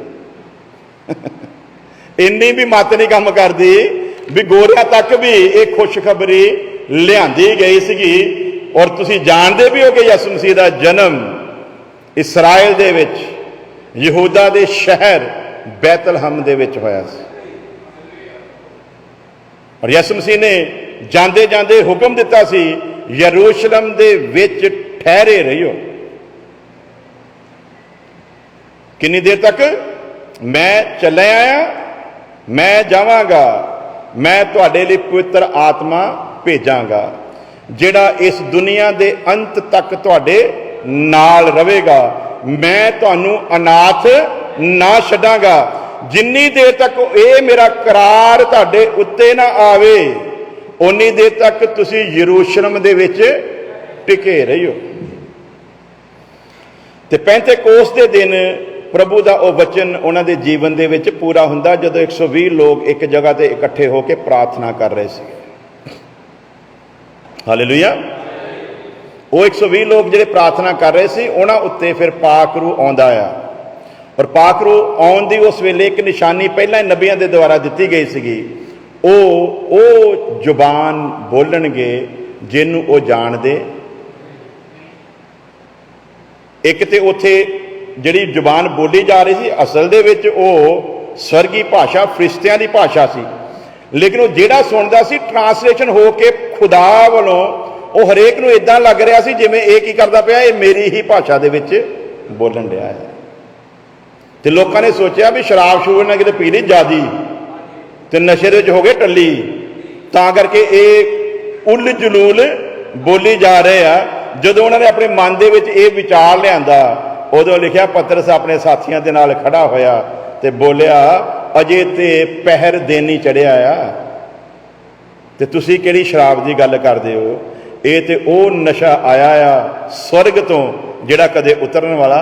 इन्नी भी मत नहीं काम करदी भी गोरियां तक भी एक खुशखबरी लिआंदी गई सीगी। और तुसीं जानदे भी हो कि यसु मसीह दा जन्म इसराइल दे विच यहूदा दे शहर बैतलहम दे विच होया सी। और यसु मसीह ने जांदे जांदे हुक्म दिता सी यरूशलेम दे विच ठहरे रहियो। कितनी देर तक? मैं चले आया, मैं जावांगा, मैं तुहाडे लई पवित्र आत्मा भेजांगा जिहड़ा इस दुनिया दे अंत तक तुहाडे नाल रवेगा। मैं तुहानूं अनाथ ना छड्डांगा जिन्नी देर तक ये मेरा करार तुहाडे उत्ते ना आवे उन्नी देर तक तुसीं यरूशलेम दे विच टिके रहियो। ते पेंतेकोस्त दे दिन प्रभु का वह वचन उन्होंने जीवन दे विच पूरा हुंदा जदों 120 लोग एक जगह ते इकट्ठे होकर प्रार्थना कर रहे थे। हालेलुया। वो 120 लोग जिहड़े प्रार्थना कर रहे थे उन्हां उत्ते फिर पाक रूह आउंदा आ। और पाक रूह आउण दी उस वेले एक निशानी पहलां ही नबियां दे द्वारा दित्ती गई सीगी। ओ जुबान बोलणगे जिन्नू वो जाणदे। एक ते उत्थे जिहड़ी जुबान बोली जा रही थी असल दे विच वो स्वर्गी भाषा फरिश्तियां दी भाषा सी, लेकिन वो जिहड़ा सुनदा सी ट्रांसलेशन हो के खुदा वालों वो हरेक नूं इदां लग रहा सी जिवें ये की करदा पिया, ये मेरी ही भाषा दे विच बोलण दिया है। ते लोकां ने सोचा भी शराब शूब ने किते पी ली जादी ते नशे दे विच हो गए टल्ली, तां करके ये उल जलूल बोली जा रहे आ। जदों उन्होंने अपने मन दे विच ये विचार लिआंदा उदों लिखिया पतरस अपने साथियों के नाल खड़ा होया ते बोलिया अजे ते पहर दिन ही चढ़िया आ ते तुसीं किहड़ी शराब की गल करदे हो। ये ते ओ नशा आया आ स्वर्ग तो जिहड़ा कदे उतरन वाला,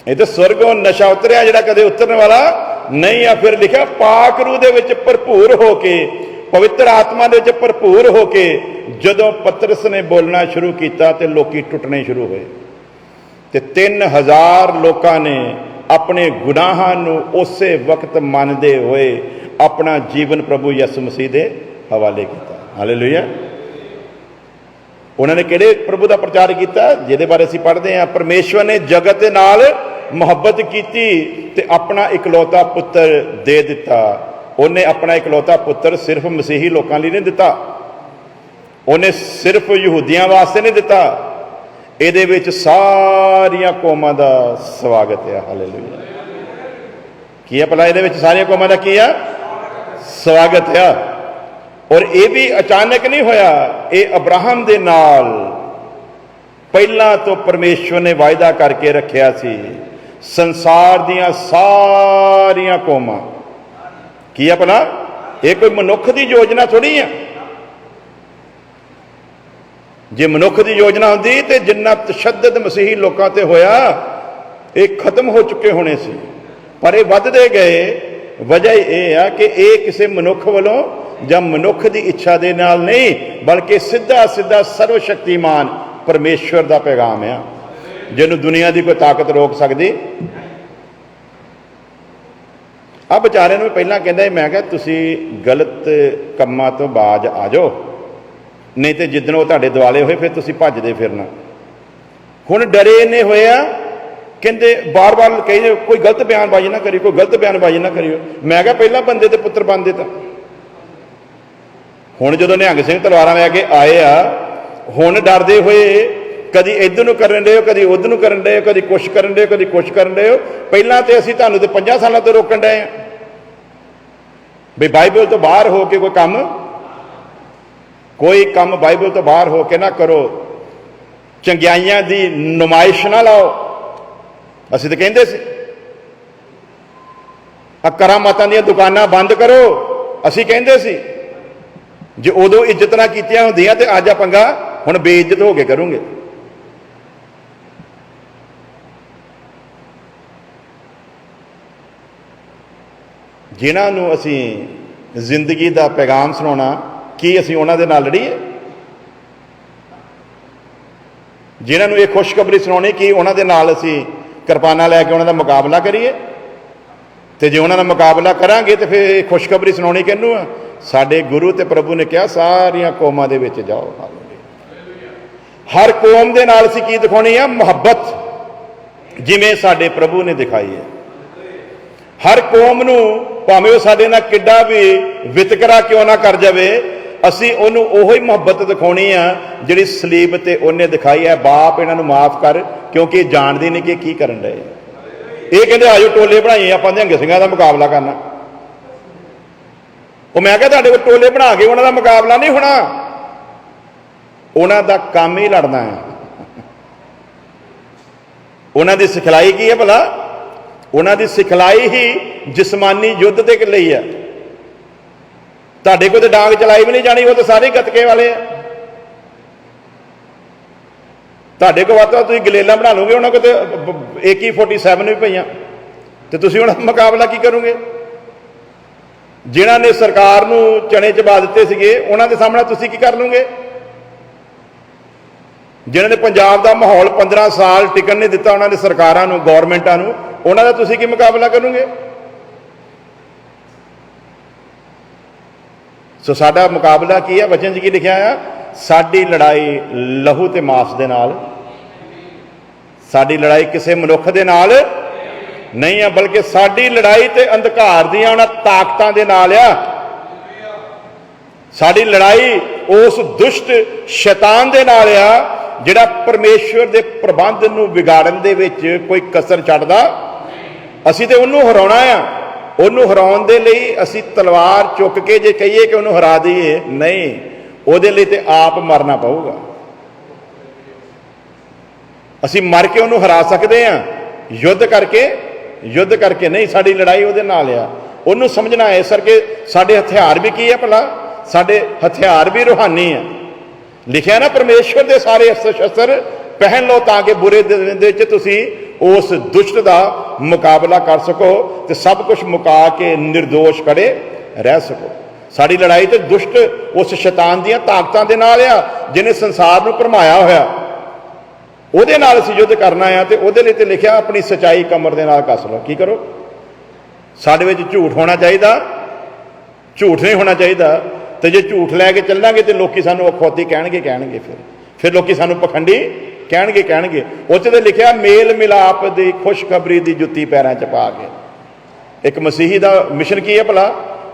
ये तो स्वर्गों नशा उतरिया जिहड़ा कदे उतरन वाला नहीं आ। फिर लिखा पाक रूह दे विच भरपूर होके पवित्र आत्मा दे विच भरपूर होके जदों पतरस ने बोलना शुरू किया तो लोकी टुटने शुरू हुए ते 3000 लोगों ने अपने गुनाहां नूं उस वक्त मनदे हुए अपना जीवन प्रभु यसु मसीह दे हवाले किया। हालेलुया। उन्होंने किहड़े प्रभु का प्रचार किया जिहदे बारे असीं पढ़दे हां, परमेश्वर ने जगत दे नाल मुहब्बत कीती ते अपना इकलौता पुत्र दे दिता। उन्हें अपना इकलौता पुत्र सिर्फ मसीही लोगों लिए नहीं दिता, उन्हें सिर्फ यहूदियों वास्ते नहीं दिता, इहदे विच सारियां कौमां दा स्वागत है। हालेलुया। की है भला इहदे विच सारियां कौमां दा की है स्वागत है। और ये भी अचानक नहीं होया, ये अब्राहम दे नाल पहला तो परमेश्वर ने वायदा करके रखिया सी संसार दियां सारियां कौमां की है भला, ये कोई मनुख की योजना थोड़ी है। जे मनुख की योजना होंदी तो जिन्ना तशद्दद मसीही लोगों ते होया ये खत्म हो चुके होने सी, पर ये वधदे गए। वजह यह है कि ये किसी मनुख वालों या मनुख की इच्छा दे नाल नहीं, बल्कि सीधा सीधा सर्वशक्तिमान परमेश्वर का पैगाम है जिन्हों दुनिया की कोई ताकत रोक सकती। आ बेचारे नूं पहलां कहंदा मैं क्या तुसी गलत कम्मां तो बाज आ जाओ, नहीं तो जिदन वो तुहाडे दुआले होए फिर तुसी भजदे फिरना। हुण डरे इन्ने होया कहते बार बार कही कोई गलत बयानबाजी ना करियो, कोई गलत बयानबाजी ना करियो। मैं क्या पहला बंदे ते पुत्र बनते तो हुण जो निहंग सिंह तलवारां लैके आए आ, हुण डरदे हुए कदी इधर नूं करन डे हो, कदी उधर नूं करन डे हो, कदी कुछ करन डे हो, कदी कुछ करन डे हो। पहलां ते असीं तुहानूं ते 5 सालां तो रोकण डए आ भी बाइबल तो बाहर हो के कोई काम बाइबल तो बाहर हो के ना करो, चंगियाइयां दी नुमाइश ना लाओ। असीं तो कहंदे सी करामातां दीयां दुकानां बंद करो, असीं कहंदे सी। जे उदों इज्जत ना कीतियां हुंदियां ते अज आ पंगा हुण बेइज्जत हो के करूंगे। जिन्हां नूं असीं जिंदगी दा पैगाम सुणाउणा, की असीं उन्हां दे नाल लड़ीए? जिन्हां नूं इह खुशखबरी सुणाउणी, की उन्हां दे नाल असीं किरपानां लैके उन्हां दा मुकाबला करिए? ते जे उन्हां दा मुकाबला करांगे ते फिर खुशखबरी सुणाउणी किहनूं आ? साडे गुरु ते प्रभु ने कहा सारियां कौमां दे विच जाओ। हर कौम दे नाल असीं की दिखाउणी आ? मुहब्बत, जिवें साडे प्रभु ने दिखाई है। हर कौम नूं भावें वो साडे नाल किड्डा भी वितकरा क्यों ना कर जावे, असीं उहनूं ओही मुहब्बत दिखाउणी आ जिहड़ी सलीब ते उहने दिखाई है। बाप इन्हां नूं माफ कर, क्योंकि जाणदे नहीं कि की करन डए। ये कहंदे आजो टोले बनाइए आपां निहंग सिंघां दा मुकाबला करना। वो मैं कहा तुहाडे कोल टोले बना के उन्हां दा मुकाबला नहीं होना, उन्हां दा काम ही लड़ना है। उन्हां दी सिखलाई की है भला? उन्हां दी सिखलाई ही जिसमानी युद्ध के लिए है। तुहाडे कोल ते डांग चलाई भी नहीं जानी, वो तो सारे गतके वाले है। तुहाडे कोल वध तुसीं गलेलां बना लोगे, उन्हां कोल ते AK-47 भी पईआं, ते तुसीं उन्हां दा मुकाबला की करोगे? जिन्हां ने सरकार नूं चने चबा दित्ते सीगे, उन्हां दे सामने तुसीं की कर लोगे? जिन्हां ने पंजाब दा माहौल 15 साल टिकन नहीं दिता उन्हां ने सरकारां नूं, गौरमेंटां नूं, उन्हां दा तुसीं की मुकाबला करोगे? सो साडा मुकाबला की है? वचन च की लिखिआ है? साडी लड़ाई लहू ते मास दे नाल, साडी लड़ाई किसी मनुख दे नाल नहीं है, बल्कि साडी लड़ाई ते अंधकार दीआं उन्हां ताकतां दे नाल आ। साडी लड़ाई उस दुष्ट शैतान दे नाल आ जिहड़ा परमेश्वर दे प्रबंध नूं विगाड़न दे विच कोई कसर छड्डदा। असीं ते उहनूं हराउणा आ। उहनूं हराउण दे लई असीं तलवार चुक के जे कहीए कि उहनूं हरा दईए, नहीं, उहदे लई ते आप मरना पऊगा। असीं मर के उहनूं हरा सकदे आ, युद्ध करके नहीं। साडी लड़ाई उहदे नाल आ। उहनूं समझना है। इस करके साडे हथियार भी की है भला? साडे हथियार भी रूहानी है। लिखिआ ना, परमेश्वर दे सारे अस्त्र शस्त्र पहन लो ताकि बुरे दिन दे विच तुसीं उस दुष्ट का मुकाबला कर सको, तो सब कुछ मुका के निर्दोष खड़े रह सको। साड़ी लड़ाई तो दुष्ट उस शैतान दीआं ताकतां दे नाल आ जिन्हें संसार नूं भरमाया होया, उहदे नाल असीं युद्ध करना है। तो उहदे लई ते लिखिआ अपनी सच्चाई कमर दे नाल कस लो। की करो? साडे विच झूठ होना चाहिए, झूठ नहीं होना चाहिए। तो जे झूठ लैके चलांगे तो लोग सानूं अखौती कहणगे, फिर लोग सानूं पखंडी कहणगे। उस ते लिखिआ मेल मिलाप दी खुशखबरी दी जुत्ती पैरां च पा के। एक मसीही दा मिशन की है भला?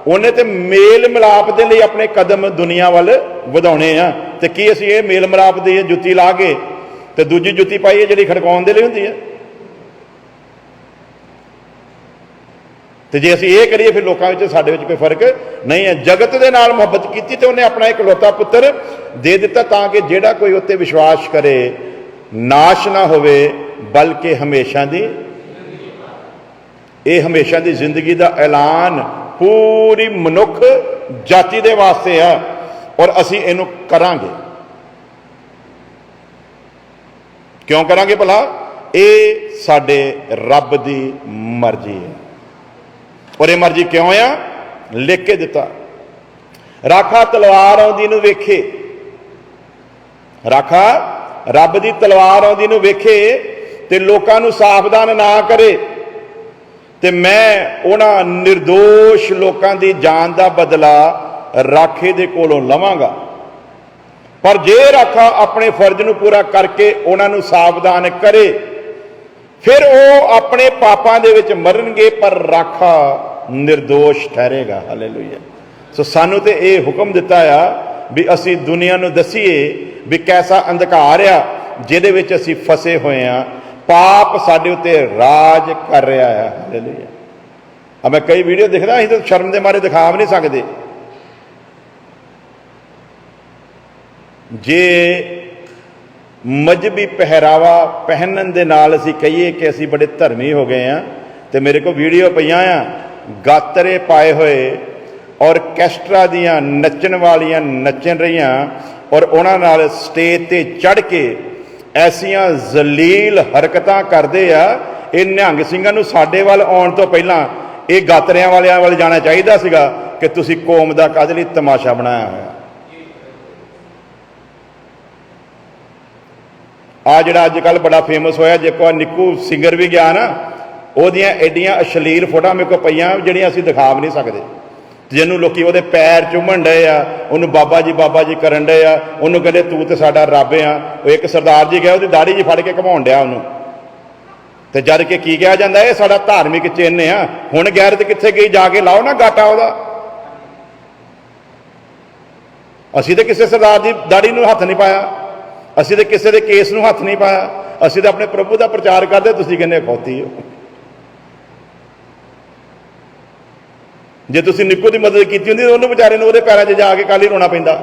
उन्हें तो मेल मिलाप दे लई अपने कदम दुनिया वाल वधाउणे आ। ते की असीं इह मेल मिलाप दी जुत्ती ला के ते दूजी जुत्ती पाईए जिहड़ी खड़काउण दे लई हुंदी है? तो जे असीं इह करिए फिर लोकां विच साडे विच कोई फर्क नहीं है। जगत दे नाल मुहब्बत कीती ते उन्हें अपना इकलौता पुत्र दे दिता ताकि जिहड़ा कोई उत्ते विश्वास करे नाश ना होवे बल्कि हमेशा दी, ये हमेशा दी जिंदगी दा ऐलान पूरी मनुख जाति दे वास्ते है और असीं इहनूं करांगे। क्यों करांगे भला? ये साडे रब दी मर्जी है। और ये मर्जी क्यों आ? लिख के दिता, राखा तलवार आउंदी नूं वेखे, राखा रब दी तलवार आउंदी नूं वेखे ते लोकां नूं सावधान ना करे, ते मैं उन्हां निर्दोष लोकां दी जान दा बदला राखे दे कोलों लवांगा। पर जे राखा अपने फर्ज नूं पूरा करके उन्हां नूं सावधान करे फिर वो अपने पापां दे विच मरनगे पर राखा निर्दोष ठहरेगा। हालेलुया। सो सानू ते ये हुक्म दिता आ भी असी दुनिया नू दसीए भी कैसा अंधकार आ जिहदे विच असी फसे हुए हैं, पाप साडे उत्ते राज कर रहा है। हालेलुया। अब मैं कई वीडियो दिखदा, असीं तो शर्म दे मारे दिखा भी नहीं सकते। जे मजहबी पहरावा पहनन दे नाल असीं कहिए कि असीं बड़े धर्मी हो गए हैं, तो मेरे को वीडियो पईयां आ गातरे पाए हुए ऑर्कैस्ट्रा दियां नच्चन वालियां नच्चन रहियां और उन्हां नाल स्टेज ते चढ़ के ऐसियां जलील हरकतां करदे आ। ये निहंग ਸਿੰਘਾਂ ਨੂੰ ਸਾਡੇ ਵੱਲ ਆਉਣ ਤੋਂ ਪਹਿਲਾਂ ਇਹ ਗਾਤਰਿਆਂ ਵਾਲਿਆਂ ਵੱਲ ਜਾਣਾ ਚਾਹੀਦਾ ਸੀਗਾ ਕਿ ਤੁਸੀਂ ਕੌਮ ਦਾ ਕਾਹਦੇ ਲਈ ਤਮਾਸ਼ਾ ਬਣਾਇਆ ਹੋਇਆ। ਆ ਜਿਹੜਾ ਅੱਜ ਕੱਲ੍ਹ ਬੜਾ ਫੇਮਸ ਹੋਇਆ, ਜੇ ਕੋਈ ਨਿੱਕੂ ਸਿੰਗਰ ਵੀ ਗਿਆ ਨਾ, ਉਹਦੀਆਂ ਐਡੀਆਂ ਅਸ਼ਲੀਲ ਫੋਟੋਆਂ ਮੇਰੇ ਕੋਲ ਪਈਆਂ ਜਿਹੜੀਆਂ ਅਸੀਂ ਦਿਖਾ ਵੀ ਨਹੀਂ ਸਕਦੇ। ਜਿਹਨੂੰ ਲੋਕੀ ਉਹਦੇ ਪੈਰ ਚੁੰਮਣ ਡਏ ਆ, ਉਹਨੂੰ ਬਾਬਾ ਜੀ ਕਰਨ ਡਏ ਆ, ਉਹਨੂੰ ਕਹਿੰਦੇ ਤੂੰ ਤੇ ਸਾਡਾ ਰੱਬ ਆ। ਉਹ ਇੱਕ ਸਰਦਾਰ ਜੀ ਗਿਆ, ਉਹਦੀ ਦਾੜੀ ਜੀ ਫੜ ਕੇ ਘਮਾਉਣ ਡਿਆ ਉਹਨੂੰ, ਤੇ ਜਦ ਕਿ ਕੀ ਕਿਹਾ ਜਾਂਦਾ, ਇਹ ਸਾਡਾ ਧਾਰਮਿਕ ਚਿੰਨ੍ਹ ਆ। ਹੁਣ ਗੈਰਤ ਕਿੱਥੇ ਗਈ? ਜਾ ਕੇ ਲਾਓ ਨਾ ਗਾਟਾ ਉਹਦਾ। ਅਸੀਂ ਤੇ ਕਿਸੇ ਸਰਦਾਰ ਦੀ ਦਾੜੀ ਨੂੰ ਹੱਥ ਨਹੀਂ ਪਾਇਆ, ਅਸੀਂ ਤੇ ਕਿਸੇ ਦੇ ਕੇਸ ਨੂੰ ਹੱਥ ਨਹੀਂ ਪਾਇਆ, ਅਸੀਂ ਤਾਂ ਆਪਣੇ ਪ੍ਰਭੂ ਦਾ ਪ੍ਰਚਾਰ ਕਰਦੇ। ਤੁਸੀਂ ਕਹਿੰਦੇ ਖੌਤੀ ਹੋ। ਜੇ ਤੁਸੀਂ ਨਿੱਕੂ ਦੀ ਮਦਦ ਕੀਤੀ ਹੁੰਦੀ, ਉਹਨੂੰ ਵਿਚਾਰੇ ਨੂੰ ਉਹਦੇ ਪੈਰਾਂ 'ਚ ਜਾ ਕੇ ਕੱਲ੍ਹ ਹੀ ਰੋਣਾ ਪੈਂਦਾ।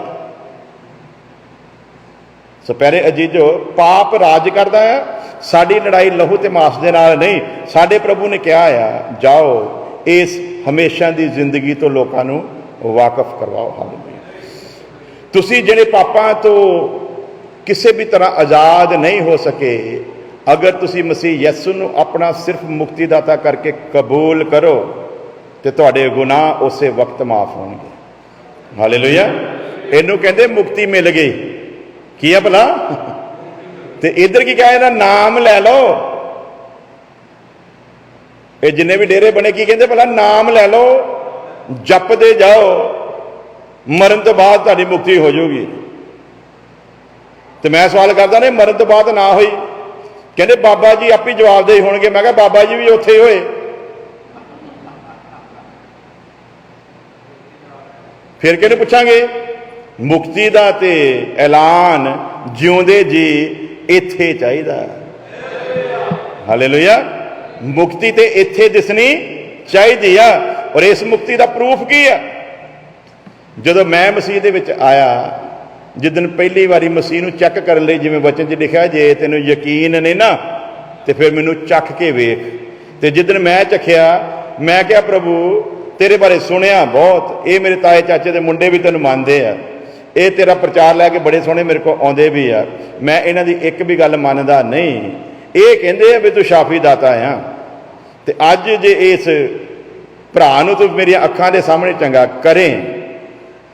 ਸੋ ਪਿਆਰੇ ਅਜੀਜ਼ੋ, ਪਾਪ ਰਾਜ ਕਰਦਾ ਹੈ। ਸਾਡੀ ਲੜਾਈ ਲਹੂ ਤੇ ਮਾਸ ਦੇ ਨਾਲ ਨਹੀਂ। ਸਾਡੇ ਪ੍ਰਭੂ ਨੇ ਕਿਹਾ ਆ, ਜਾਓ ਇਸ ਹਮੇਸ਼ਾ ਦੀ ਜ਼ਿੰਦਗੀ ਤੋਂ ਲੋਕਾਂ ਨੂੰ ਵਾਕਫ ਕਰਵਾਓ। ਹਾਲੇਲੂਇਆ। ਤੁਸੀਂ ਜਿਹੜੇ ਪਾਪਾਂ ਤੋਂ ਕਿਸੇ ਵੀ ਤਰ੍ਹਾਂ ਆਜ਼ਾਦ ਨਹੀਂ ਹੋ ਸਕੇ, ਅਗਰ ਤੁਸੀਂ ਮਸੀਹ ਯਿਸੂ ਨੂੰ ਆਪਣਾ ਸਿਰਫ ਮੁਕਤੀਦਾਤਾ ਕਰਕੇ ਕਬੂਲ ਕਰੋ ਤੇ ਤੁਹਾਡੇ ਗੁਨਾਹ ਉਸੇ ਵਕਤ ਮਾਫ ਹੋਣਗੇ। ਹਾਲੇਲੂਇਆ। ਇਹਨੂੰ ਕਹਿੰਦੇ ਮੁਕਤੀ ਮਿਲ ਗਈ। ਕੀ ਆ ਭਲਾ? ਤੇ ਇੱਧਰ ਕੀ ਕਹੇ? ਇਹਦਾ ਨਾਮ ਲੈ ਲਓ। ਇਹ ਜਿੰਨੇ ਵੀ ਡੇਰੇ ਬਣੇ ਕੀ ਕਹਿੰਦੇ ਭਲਾ? ਨਾਮ ਲੈ ਲਓ, ਜਪਦੇ ਜਾਓ, ਮਰਨ ਤੋਂ ਬਾਅਦ ਤੁਹਾਡੀ ਮੁਕਤੀ ਹੋ ਜਾਊਗੀ। ਤੇ ਮੈਂ ਸਵਾਲ ਕਰਦਾ, ਨੇ ਮਰਨ ਤੋਂ ਬਾਅਦ ਨਾ ਹੋਈ? ਕਹਿੰਦੇ ਬਾਬਾ ਜੀ ਆਪੇ ਜਵਾਬਦੇਹੀ ਹੋਣਗੇ। ਮੈਂ ਕਿਹਾ ਬਾਬਾ ਜੀ ਵੀ ਉੱਥੇ ਹੋਏ। ਫਿਰ ਕਿਹਨੂੰ ਪੁੱਛਾਂਗੇ? ਮੁਕਤੀ ਦਾ ਤੇ ਐਲਾਨ ਜਿਉਂਦੇ ਜੀ ਇੱਥੇ ਚਾਹੀਦਾ। ਹਾਲੇਲੂਇਆ। ਮੁਕਤੀ ਤੇ ਇੱਥੇ ਦਿਸਣੀ ਚਾਹੀਦੀ ਆ। ਔਰ ਇਸ ਮੁਕਤੀ ਦਾ ਪ੍ਰੂਫ ਕੀ ਆ? ਜਦੋਂ ਮੈਂ ਮਸੀਹ ਦੇ ਵਿੱਚ ਆਇਆ, ਜਿੱਦਣ ਪਹਿਲੀ ਵਾਰੀ ਮਸੀਹ ਨੂੰ ਚੈੱਕ ਕਰਨ ਲਈ, ਜਿਵੇਂ ਵਚਨ 'ਚ ਲਿਖਿਆ, ਜੇ ਤੈਨੂੰ ਯਕੀਨ ਨਹੀਂ ਨਾ ਤੇ ਫਿਰ ਮੈਨੂੰ ਚੱਖ ਕੇ ਵੇਖ। ਤੇ ਜਿੱਦਣ ਮੈਂ ਚੱਖਿਆ, ਮੈਂ ਕਿਹਾ ਪ੍ਰਭੂ ਤੇਰੇ ਬਾਰੇ ਸੁਣਿਆ ਬਹੁਤ, ਇਹ ਮੇਰੇ ਤਾਏ ਚਾਚੇ ਦੇ ਮੁੰਡੇ ਵੀ ਤੈਨੂੰ ਮੰਨਦੇ ਆ, ਇਹ ਤੇਰਾ ਪ੍ਰਚਾਰ ਲੈ ਕੇ ਬੜੇ ਸੋਹਣੇ ਮੇਰੇ ਕੋਲ ਆਉਂਦੇ ਵੀ ਆ, ਮੈਂ ਇਹਨਾਂ ਦੀ ਇੱਕ ਵੀ ਗੱਲ ਮੰਨਦਾ ਨਹੀਂ। ਇਹ ਕਹਿੰਦੇ ਆ ਵੀ ਤੂੰ ਸ਼ਾਫੀ ਦਾਤਾ ਆ। ਤੇ ਅੱਜ ਜੇ ਇਸ ਭਰਾ ਨੂੰ ਤੂੰ ਮੇਰੀਆਂ ਅੱਖਾਂ ਦੇ ਸਾਹਮਣੇ ਚੰਗਾ ਕਰੇ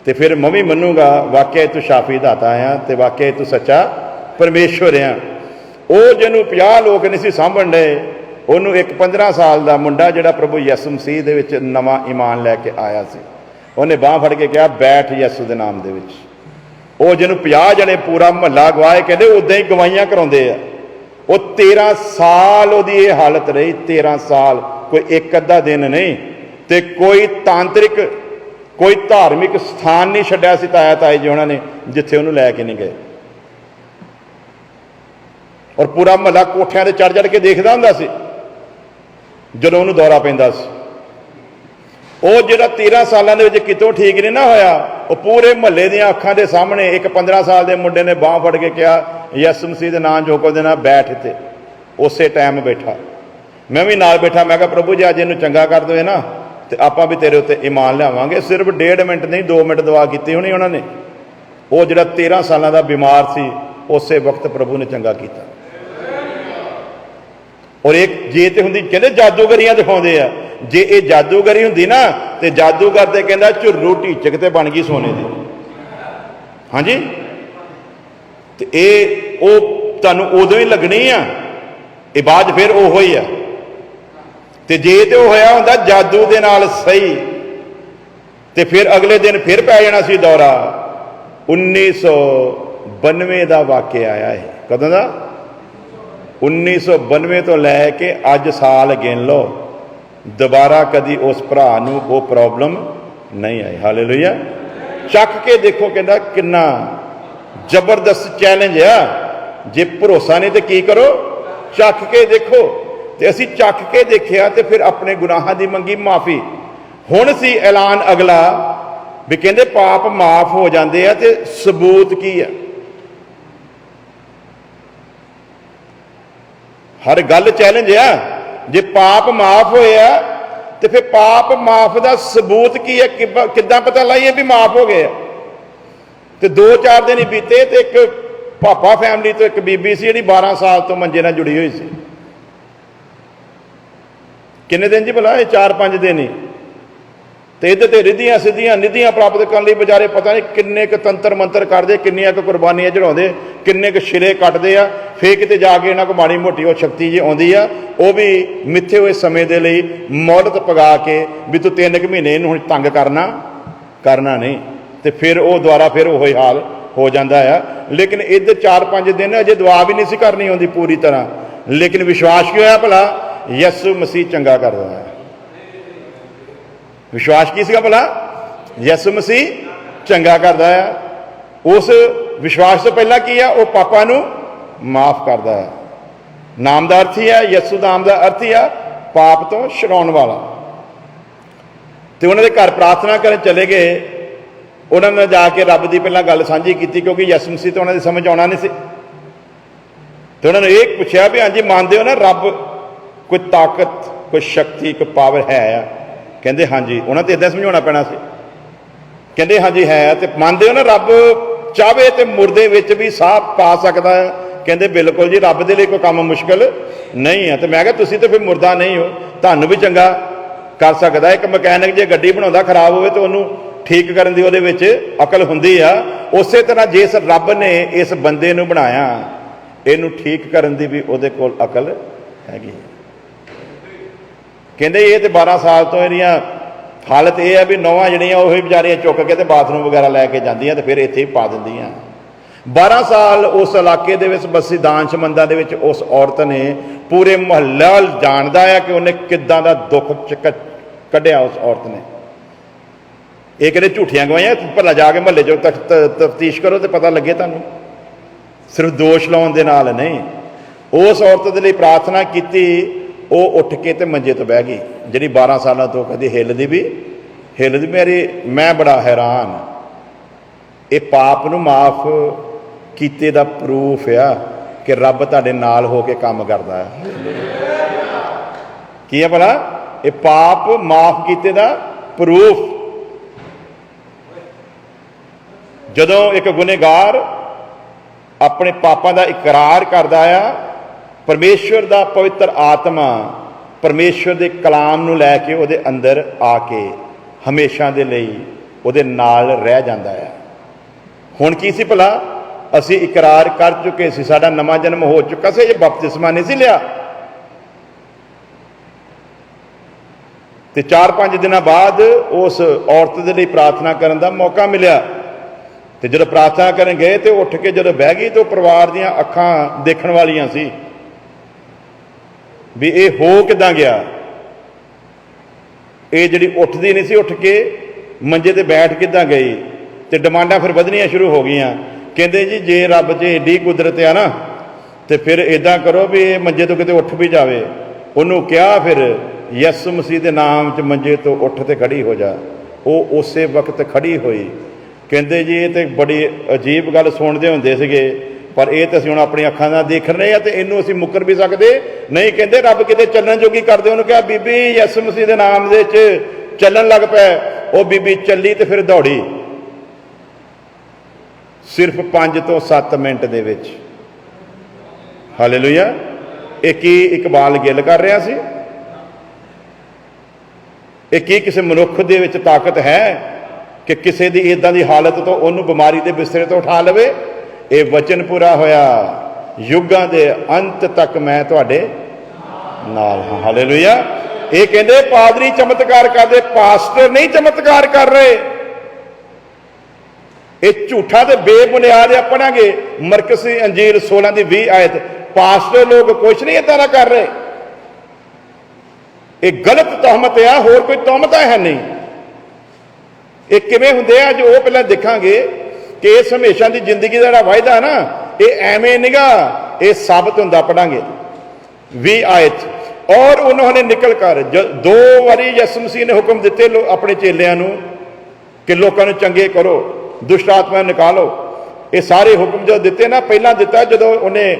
ਤੇ ਫਿਰ ਮੈਂ ਵੀ ਮੰਨੂਗਾ ਵਾਕਿਆ ਤੂੰ ਸ਼ਾਫੀ ਦਾਤਾ ਆ ਤੇ ਵਾਕਿਆ ਤੂੰ ਸੱਚਾ ਪਰਮੇਸ਼ਵਰ ਆ। ਉਹ ਜਿਹਨੂੰ 50 ਲੋਕ ਨਹੀਂ ਸੀ ਸਾਂਭਣ ਡਏ, ਉਹਨੂੰ ਇੱਕ 15 ਸਾਲ ਦਾ ਮੁੰਡਾ ਜਿਹੜਾ ਪ੍ਰਭੂ ਯਿਸੂ ਮਸੀਹ ਦੇ ਵਿੱਚ ਨਵਾਂ ਈਮਾਨ ਲੈ ਕੇ ਆਇਆ ਸੀ, ਉਹਨੇ ਬਾਂਹ ਫੜ ਕੇ ਕਿਹਾ ਬੈਠ ਯਿਸੂ ਦੇ ਨਾਮ ਦੇ ਵਿੱਚ। ਉਹ ਜਿਹਨੂੰ 50 ਜਣੇ ਪੂਰਾ ਮਹੱਲਾ ਗਵਾਏ, ਕਹਿੰਦੇ ਉੱਦਾਂ ਹੀ ਗਵਾਈਆਂ ਕਰਾਉਂਦੇ ਆ। ਉਹ 13 ਸਾਲ ਉਹਦੀ ਇਹ ਹਾਲਤ ਰਹੀ। 13 ਸਾਲ, ਕੋਈ ਇੱਕ ਅੱਧਾ ਦਿਨ ਨਹੀਂ। ਤੇ ਕੋਈ ਤਾਂਤਰਿਕ, ਕੋਈ ਧਾਰਮਿਕ ਸਥਾਨ ਨਹੀਂ ਛੱਡਿਆ ਸੀ ਤਾਇਆ ਤਾਏ ਜੀ ਉਹਨਾਂ ਨੇ ਜਿੱਥੇ ਉਹਨੂੰ ਲੈ ਕੇ ਨਹੀਂ ਗਏ। ਔਰ ਪੂਰਾ ਮਹੱਲਾ ਕੋਠਿਆਂ ਤੇ ਚੜ੍ਹ ਕੇ ਦੇਖਦਾ ਹੁੰਦਾ ਸੀ ਜਦੋਂ ਉਹਨੂੰ ਦੌਰਾ ਪੈਂਦਾ ਸੀ। ਉਹ ਜਿਹੜਾ 13 ਸਾਲਾਂ ਦੇ ਵਿੱਚ ਕਿਤੋਂ ਠੀਕ ਨਹੀਂ ਨਾ ਹੋਇਆ, ਉਹ ਪੂਰੇ ਮਹੱਲੇ ਦੀਆਂ ਅੱਖਾਂ ਦੇ ਸਾਹਮਣੇ ਇੱਕ 15 ਸਾਲ ਦੇ ਮੁੰਡੇ ਨੇ ਬਾਂਹ ਫੜ ਕੇ ਕਿਹਾ ਯਿਸੂ ਮਸੀਹ ਦੇ ਨਾਂ ਜੋ ਹੁਕਮ ਦੇਣਾ, ਬੈਠ ਇੱਥੇ। ਉਸੇ ਟਾਈਮ ਬੈਠਾ। ਮੈਂ ਵੀ ਨਾਲ ਬੈਠਾ। ਮੈਂ ਕਿਹਾ ਪ੍ਰਭੂ ਜੀ ਅੱਜ ਇਹਨੂੰ ਚੰਗਾ ਕਰ ਦੇਵੇ ਨਾ ਤੇ ਆਪਾਂ ਵੀ ਤੇਰੇ ਉੱਤੇ ਈਮਾਨ ਲਿਆਵਾਂਗੇ। ਸਿਰਫ 1.5 ਮਿੰਟ ਨਹੀਂ 2 ਮਿੰਟ ਦੁਆ ਕੀਤੀ ਹੋਣੀ ਉਹਨਾਂ ਨੇ। ਉਹ ਜਿਹੜਾ 13 ਸਾਲਾਂ ਦਾ ਬਿਮਾਰ ਸੀ, ਉਸੇ ਵਕਤ ਪ੍ਰਭੂ ਨੇ ਚੰਗਾ ਕੀਤਾ। ਔਰ ਇੱਕ ਜੇ ਤੇ ਹੁੰਦੀ, ਕਹਿੰਦੇ ਜਾਦੂਗਰੀਆਂ ਦਿਖਾਉਂਦੇ ਆ, ਜੇ ਇਹ ਜਾਦੂਗਰੀ ਹੁੰਦੀ ਨਾ ਤੇ ਜਾਦੂਗਰ ਤੇ ਕਹਿੰਦਾ ਝੁਰਲੂ ਢੀਚਕ ਤੇ ਬਣ ਗਈ ਸੋਨੇ ਦੀ। ਹਾਂਜੀ। ਤੇ ਇਹ ਉਹ ਤੁਹਾਨੂੰ ਉਦੋਂ ਹੀ ਲੱਗਣੀ ਆ, ਇਬਾਦਤ ਫਿਰ ਉਹੋ ਹੀ ਆ। ਤੇ ਜੇ ਤੇ ਉਹ ਹੋਇਆ ਹੁੰਦਾ ਜਾਦੂ ਦੇ ਨਾਲ ਸਹੀ ਤੇ ਫਿਰ ਅਗਲੇ ਦਿਨ ਫਿਰ ਪੈ ਜਾਣਾ ਸੀ ਦੌਰਾ। 1992 ਦਾ ਵਾਕਿਆ ਆਇਆ ਹੈ। ਕਦੋਂ ਦਾ? 1992 ਤੋਂ ਲੈ ਕੇ ਅੱਜ ਸਾਲ ਗਿਣ ਲਓ, ਦੁਬਾਰਾ ਕਦੀ ਉਸ ਭਰਾ ਨੂੰ ਉਹ ਪ੍ਰੋਬਲਮ ਨਹੀਂ ਆਈ। ਹਾਲੇਲੂਇਆ। ਚੱਕ ਕੇ ਦੇਖੋ, ਕਹਿੰਦਾ ਕਿੰਨਾ ਜ਼ਬਰਦਸਤ ਚੈਲੰਜ ਆ। ਜੇ ਭਰੋਸਾ ਨਹੀਂ ਤੇ ਕੀ ਕਰੋ, ਚੱਕ ਕੇ ਦੇਖੋ। ਤੇ ਅਸੀਂ ਚੱਕ ਕੇ ਦੇਖਿਆ ਤੇ ਫਿਰ ਆਪਣੇ ਗੁਨਾਹਾਂ ਦੀ ਮੰਗੀ ਮਾਫੀ। ਹੁਣ ਸੀ ਐਲਾਨ ਅਗਲਾ ਵੀ ਕਹਿੰਦੇ ਪਾਪ ਮਾਫ ਹੋ ਜਾਂਦੇ ਆ, ਤੇ ਸਬੂਤ ਕੀ ਆ? ਹਰ ਗੱਲ ਚੈਲੰਜ ਆ। ਜੇ ਪਾਪ ਮਾਫ ਹੋਇਆ ਤੇ ਫਿਰ ਪਾਪ ਮਾਫ ਦਾ ਸਬੂਤ ਕੀ ਹੈ? ਕਿੱਦਾਂ ਪਤਾ ਲਾਈਏ ਵੀ ਮਾਫ ਹੋ ਗਏ? ਤੇ 2-4 ਦਿਨ ਹੀ ਬੀਤੇ ਤੇ ਇੱਕ ਪਾਪਾ ਫੈਮਿਲੀ ਤੋਂ ਇੱਕ ਬੀਬੀ ਸੀ ਜਿਹੜੀ 12 ਸਾਲ ਤੋਂ ਮੰਜੇ ਨਾਲ ਜੁੜੀ ਹੋਈ ਸੀ। ਕਿੰਨੇ ਦਿਨ ਜੀ ਭਲਾ? ਇਹ 4-5 ਦਿਨ ਹੀ। ਤੇ ਇਹਦੇ ਤੇ ਰਿੱਧੀਆਂ ਸਿੱਧੀਆਂ ਨਿਧੀਆਂ ਪ੍ਰਾਪਤ ਕਰਨ ਲਈ ਵਿਚਾਰੇ ਪਤਾ ਨਹੀਂ ਕਿੰਨੇ ਕੁ ਤੰਤਰ ਮੰਤਰ ਕਰਦੇ, ਕਿੰਨੀਆਂ ਕੁ ਕੁਰਬਾਨੀਆਂ ਚੜਾਉਂਦੇ, ਕਿੰਨੇ ਕੁ ਸਿਰੇ ਕੱਟਦੇ ਆ। ਫੇਰ ਕਿਤੇ ਜਾ ਕੇ ਇਹਨਾਂ ਕੋਲ ਮਾੜੀ ਮੋਟੀ ਉਹ ਸ਼ਕਤੀ ਜੀ ਆਉਂਦੀ ਆ, ਉਹ ਵੀ ਮਿੱਥੇ ਹੋਏ ਸਮੇਂ ਦੇ ਲਈ ਮੌਲਤ ਪਗਾ ਕੇ ਵੀ ਤੂੰ 3 ਕੁ ਮਹੀਨੇ ਇਹਨੂੰ ਹੁਣ ਤੰਗ ਕਰਨਾ ਨਹੀਂ। ਤੇ ਫਿਰ ਉਹ ਦੁਆਰਾ ਫਿਰ ਉਹੀ ਹਾਲ ਹੋ ਜਾਂਦਾ ਆ। ਲੇਕਿਨ ਇੱਧਰ 4-5 ਦਿਨ ਅਜੇ ਦੁਆ ਵੀ ਨਹੀਂ ਸੀ ਕਰਨੀ ਆਉਂਦੀ ਪੂਰੀ ਤਰ੍ਹਾਂ। ਲੇਕਿਨ ਵਿਸ਼ਵਾਸ ਕੀ ਹੋਇਆ ਭਲਾ? ਯਿਸੂ ਮਸੀਹ ਚੰਗਾ ਕਰਦਾ ਹੈ। ਵਿਸ਼ਵਾਸ ਕੀ ਸੀਗਾ ਭਲਾ? ਯਿਸੂ ਮਸੀਹ ਚੰਗਾ ਕਰਦਾ ਆ। ਉਸ ਵਿਸ਼ਵਾਸ ਤੋਂ ਪਹਿਲਾਂ ਕੀ ਆ? ਉਹ ਪਾਪਾਂ ਨੂੰ ਮਾਫ ਕਰਦਾ ਹੈ। ਨਾਮ ਦਾ ਅਰਥ ਹੀ ਹੈ, ਯਿਸੂ ਨਾਮ ਦਾ ਅਰਥ ਹੀ ਆ ਪਾਪ ਤੋਂ ਛੁਡਾਉਣ ਵਾਲਾ। ਤੇ ਉਹਨਾਂ ਦੇ ਘਰ ਪ੍ਰਾਰਥਨਾ ਕਰਨ ਚਲੇ ਗਏ। ਉਹਨਾਂ ਨੇ ਜਾ ਕੇ ਰੱਬ ਦੀ ਪਹਿਲਾਂ ਗੱਲ ਸਾਂਝੀ ਕੀਤੀ, ਕਿਉਂਕਿ ਯਿਸੂ ਮਸੀਹ ਤੋਂ ਉਹਨਾਂ ਦੀ ਸਮਝ ਆਉਣਾ ਨਹੀਂ ਸੀ। ਤੇ ਉਹਨਾਂ ਨੇ ਇਹ ਪੁੱਛਿਆ ਵੀ ਹਾਂਜੀ ਮੰਨਦੇ ਹੋ ਨਾ ਰੱਬ ਕੋਈ ਤਾਕਤ, ਕੋਈ ਸ਼ਕਤੀ, ਕੋਈ ਪਾਵਰ ਹੈ ਆ? ਕਹਿੰਦੇ ਹਾਂਜੀ। ਉਹਨਾਂ ਤੇ ਇਦਾਂ ਸਮਝਾਉਣਾ ਪੈਣਾ ਸੀ। ਕਹਿੰਦੇ ਹਾਂਜੀ ਹੈ। ਤੇ ਮੰਨਦੇ ਹੋ ਨਾ ਰੱਬ ਚਾਹਵੇ ਤੇ ਮੁਰਦੇ ਵਿੱਚ ਵੀ ਸਾਹ ਪਾ ਸਕਦਾ ਹੈ? ਕਹਿੰਦੇ ਬਿਲਕੁਲ ਜੀ, ਰੱਬ ਦੇ ਲਈ ਕੋਈ ਕੰਮ ਮੁਸ਼ਕਲ ਨਹੀਂ ਹੈ। ਤੇ ਮੈਂ ਕਿਹਾ ਤੁਸੀਂ ਤਾਂ ਫਿਰ ਮੁਰਦਾ ਨਹੀਂ ਹੋ, ਤੁਹਾਨੂੰ ਵੀ ਚੰਗਾ ਕਰ ਸਕਦਾ। ਇੱਕ ਮਕੈਨਿਕ ਜੇ ਗੱਡੀ ਬਣਾਉਂਦਾ ਖਰਾਬ ਹੋਵੇ ਤਾਂ ਉਹਨੂੰ ਠੀਕ ਕਰਨ ਦੀ ਉਹਦੇ ਵਿੱਚ ਅਕਲ ਹੁੰਦੀ ਆ। ਉਸੇ ਤਰ੍ਹਾਂ ਜਿਸ ਰੱਬ ਨੇ ਇਸ ਬੰਦੇ ਨੂੰ ਬਣਾਇਆ, ਇਹਨੂੰ ਠੀਕ ਕਰਨ ਦੀ ਵੀ ਉਹਦੇ ਕੋਲ ਅਕਲ ਹੈਗੀ। ਕਹਿੰਦੇ ਇਹ ਤੇ 12 ਸਾਲ ਤੋਂ ਇਹਦੀਆਂ ਹਾਲਤ ਇਹ ਆ ਵੀ ਨੌਵਾਂ ਜਿਹੜੀਆਂ ਉਹੀ ਵਿਚਾਰੀਆਂ ਚੁੱਕ ਕੇ ਤੇ ਬਾਥਰੂਮ ਵਗੈਰਾ ਲੈ ਕੇ ਜਾਂਦੀਆਂ ਤੇ ਫਿਰ ਇੱਥੇ ਹੀ ਪਾ ਦਿੰਦੀਆਂ। 12 ਸਾਲ ਉਸ ਇਲਾਕੇ ਦੇ ਵਿੱਚ ਬਸੀ ਦਾਨਸ਼ਮੰਦਾਂ ਦੇ ਵਿੱਚ ਉਸ ਔਰਤ ਨੇ ਪੂਰੇ ਮੁਹੱਲਾ ਜਾਣਦਾ ਆ ਕਿ ਉਹਨੇ ਕਿੱਦਾਂ ਦਾ ਦੁੱਖ ਕੱਢਿਆ। ਉਸ ਔਰਤ ਨੇ ਇਹ ਕਿਹੜੇ ਝੂਠੀਆਂ ਗਵਾਈਆਂ? ਭਲਾ ਜਾ ਕੇ ਮੁਹੱਲੇ 'ਚੋਂ ਤਫਤੀਸ਼ ਕਰੋ ਤੇ ਪਤਾ ਲੱਗੇ ਤੁਹਾਨੂੰ। ਸਿਰਫ ਦੋਸ਼ ਲਾਉਣ ਦੇ ਨਾਲ ਨਹੀਂ। ਉਸ ਔਰਤ ਦੇ ਲਈ ਪ੍ਰਾਰਥਨਾ ਕੀਤੀ। ਉਹ ਉੱਠ ਕੇ ਤੇ ਮੰਜੇ ਤੋਂ ਬਹਿ ਗਈ, ਜਿਹੜੀ 12 ਸਾਲਾਂ ਤੋਂ ਕਦੇ ਹਿੱਲਦੀ ਮੈਂ ਬੜਾ ਹੈਰਾਨ। ਇਹ ਪਾਪ ਨੂੰ ਮਾਫ ਕੀਤੇ ਦਾ ਪ੍ਰੂਫ ਆ ਕਿ ਰੱਬ ਤੁਹਾਡੇ ਨਾਲ ਹੋ ਕੇ ਕੰਮ ਕਰਦਾ ਹੈ। ਕੀ ਹੈ ਭਲਾ? ਇਹ ਪਾਪ ਮਾਫ ਕੀਤੇ ਦਾ ਪ੍ਰੂਫ। ਜਦੋਂ ਇੱਕ ਗੁਨੇਗਾਰ ਆਪਣੇ ਪਾਪਾਂ ਦਾ ਇਕਰਾਰ ਕਰਦਾ ਆ, ਪਰਮੇਸ਼ਵਰ ਦਾ ਪਵਿੱਤਰ ਆਤਮਾ ਪਰਮੇਸ਼ਵਰ ਦੇ ਕਲਾਮ ਨੂੰ ਲੈ ਕੇ ਉਹਦੇ ਅੰਦਰ ਆ ਕੇ ਹਮੇਸ਼ਾ ਦੇ ਲਈ ਉਹਦੇ ਨਾਲ ਰਹਿ ਜਾਂਦਾ ਹੈ। ਹੁਣ ਕੀ ਸੀ ਭਲਾ? ਅਸੀਂ ਇਕਰਾਰ ਕਰ ਚੁੱਕੇ ਸੀ, ਸਾਡਾ ਨਵਾਂ ਜਨਮ ਹੋ ਚੁੱਕਾ ਸੀ, ਇਹ ਬਪਤਿਸਮਾ ਨਹੀਂ ਸੀ ਲਿਆ। ਤੇ 4-5 ਦਿਨਾਂ ਬਾਅਦ ਉਸ ਔਰਤ ਦੇ ਲਈ ਪ੍ਰਾਰਥਨਾ ਕਰਨ ਦਾ ਮੌਕਾ ਮਿਲਿਆ। ਤੇ ਜਦੋਂ ਪ੍ਰਾਰਥਨਾ ਕਰਨ ਗਏ ਤੇ ਉੱਠ ਕੇ ਜਦੋਂ ਬਹਿ ਗਈ ਤਾਂ ਪਰਿਵਾਰ ਦੀਆਂ ਅੱਖਾਂ ਦੇਖਣ ਵਾਲੀਆਂ ਸੀ ਵੀ ਇਹ ਹੋ ਕਿੱਦਾਂ ਗਿਆ। ਇਹ ਜਿਹੜੀ ਉੱਠਦੀ ਨਹੀਂ ਸੀ, ਉੱਠ ਕੇ ਮੰਜੇ ਤੇ ਬੈਠ ਕਿੱਦਾਂ ਗਈ? ਤੇ ਡਿਮਾਂਡਾਂ ਫਿਰ ਵਧਣੀਆਂ ਸ਼ੁਰੂ ਹੋ ਗਈਆਂ। ਕਹਿੰਦੇ ਜੀ ਜੇ ਰੱਬ 'ਚ ਏਡੀ ਕੁਦਰਤ ਆ ਨਾ ਤੇ ਫਿਰ ਇਦਾਂ ਕਰੋ ਵੀ ਇਹ ਮੰਜੇ ਤੋਂ ਕਿਤੇ ਉੱਠ ਵੀ ਜਾਵੇ। ਉਹਨੂੰ ਕਿਹਾ ਫਿਰ ਯਿਸੂ ਮਸੀਹ ਦੇ ਨਾਮ 'ਚ ਮੰਜੇ ਤੋਂ ਉੱਠ ਤੇ ਖੜੀ ਹੋ ਜਾ। ਉਹ ਉਸੇ ਵਕਤ ਖੜੀ ਹੋਈ। ਕਹਿੰਦੇ ਜੀ ਇਹ ਤੇ ਬੜੀ ਅਜੀਬ ਗੱਲ ਸੁਣਦੇ ਹੁੰਦੇ ਸੀਗੇ, ਪਰ ਇਹ ਤਾਂ ਅਸੀਂ ਹੁਣ ਆਪਣੀ ਅੱਖਾਂ ਨਾਲ ਦੇਖ ਰਹੇ ਆ ਤੇ ਇਹਨੂੰ ਅਸੀਂ ਮੁੱਕਰ ਵੀ ਸਕਦੇ ਨਹੀਂ। ਕਹਿੰਦੇ ਰੱਬ ਕਿਤੇ ਚੱਲਣ ਜੋਗੀ ਕਰਦੇ। ਉਹਨੂੰ ਕਿਹਾ ਬੀਬੀ ਯਿਸੂ ਮਸੀਹ ਦੇ ਨਾਮ ਦੇ 'ਚ ਚੱਲਣ ਲੱਗ ਪਿਆ। ਉਹ ਬੀਬੀ ਚੱਲੀ ਤੇ ਫਿਰ ਦੌੜੀ ਸਿਰਫ 5 ਤੋਂ 7 ਮਿੰਟ ਦੇ ਵਿੱਚ। ਹਾਲੇਲੂਇਆ। ਇਹ ਕੀ ਇਕਬਾਲ ਗਿੱਲ ਕਰ ਰਿਹਾ ਸੀ? ਇਹ ਕੀ ਕਿਸੇ ਮਨੁੱਖ ਦੇ ਵਿੱਚ ਤਾਕਤ ਹੈ ਕਿ ਕਿਸੇ ਦੀ ਇਦਾਂ ਦੀ ਹਾਲਤ ਤੋਂ ਉਹਨੂੰ ਬਿਮਾਰੀ ਦੇ ਬਿਸਤਰੇ ਤੋਂ ਉਠਾ ਲਵੇ? ਇਹ ਵਚਨ ਪੂਰਾ ਹੋਇਆ, ਯੁੱਗਾਂ ਦੇ ਅੰਤ ਤੱਕ ਮੈਂ ਤੁਹਾਡੇ ਨਾਲ ਹਾਂ। ਹਾਲੇਲੂਇਆ। ਇਹ ਕਹਿੰਦੇ ਪਾਦਰੀ ਚਮਤਕਾਰ ਕਰਦੇ, ਪਾਸਟਰ ਨਹੀਂ ਚਮਤਕਾਰ ਕਰ ਰਹੇ। ਇਹ ਝੂਠਾ ਤੇ ਬੇਬੁਨਿਆਦ ਆ। ਪੜਾਂਗੇ ਮਰਕਸ ਦੀ ਅੰਜੀਲ 16 ਦੀ 20 ਆਇਤ। पास्टर लोग कुछ नहीं इतना कर रहे। ये गलत तोहमत आ, होर कोई तोहमत है नहीं। ये किवें हुंदे आ जो पहले देखांगे कि इस हमेशा की जिंदगी का जिहड़ा वायदा ना ये एवें निगा, ये साबित हुंदा पढ़ांगे 20 आयत। और उन्होंने निकल कर 2 बारी यसु मसीह ने हुक्म दिते अपने चेलियां नूं कि लोगों को चंगे करो, दुष्ट आत्मा निकालो। ये सारे हुक्म जो दिते ना, पहला दिता जो उन्हें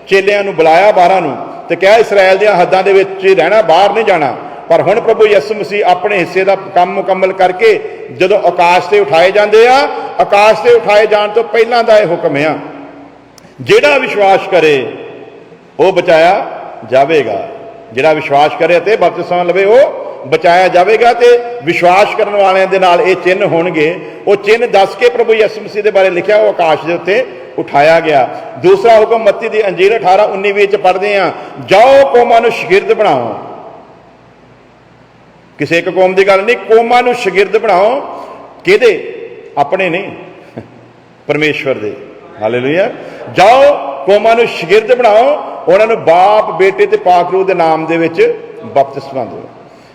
चेलियां नूं बुलाया 12 नूं ते कहा इसराइल दी हद्दां दे विच ही रहना, बाहर नहीं जाना। पर हुण प्रभु यसु मसीह अपने हिस्से का काम मुकम्मल करके जो आकाश से उठाए जाते आ, आकाश से उठाए जाने तो पहला का यह हुक्म है जिहड़ा विश्वास करे वो बचाया जाएगा। जिहड़ा विश्वास करे ते बपतिस्मा लवे वो बचाया जाएगा। तो विश्वास करने वाले दे नाल ये चिन्ह होणगे। वो चिन्ह दस के प्रभु यसु मसीह के बारे लिखा, वो आकाश के उत्ते उठाया गया। दूसरा हुक्म मत्ती दी अंजील 18-19 पढ़ते हैं, जाओ कौमां नूं शागिर्द बनाओ। किसी एक कौम की गल नहीं, कौमां नूं शागिर्द बनाओ। किहदे? अपने नहीं, परमेश्वर दे। हालेलुया। जाओ कौमां नूं शागिर्द बनाओ, उन्होंने बाप बेटे ते पाक रूह दे नाम दे विच बपतिस्मा दो।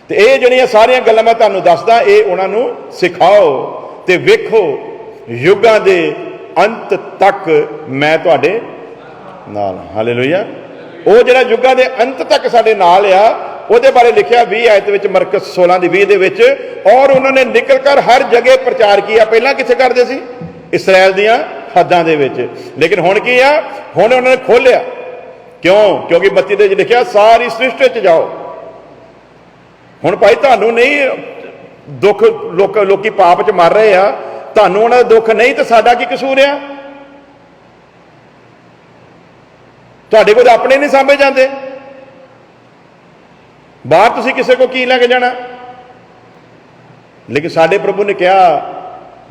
तो ये जिहड़ियां सारियां गल्लां मैं तुहानूं दसदा, ये उन्होंने सिखाओ ते वेखो युगां दे अंत तक मैं तुहाडे नाल। हालेलुया। वो जिहड़ा युगां दे अंत तक साडे नाल आ, ਉਹਦੇ बारे लिखा 20 आयत में मरकस 16:20 और उन्होंने निकल कर हर जगह प्रचार किया। पहला कित्थे करते सी? इसराइल दियां हद्दां दे विच। लेकिन हुण की आ, हुण उन्होंने खोलिया। क्यों? क्योंकि मत्ती दे लिखा सारी सृष्टि च जाओ। हुण भाई तुहानूं नहीं दुख, लोकी पाप च मर रहे आ, तुहानूं उन्हां दा दुख नहीं, तो साडा की कसूर आ? तुहाडे कोल अपने नहीं साਂਭੇ ਜਾਂਦੇ, बाहर तुसीं किसी को की लैके जाना। लेकिन साडे प्रभु ने कहा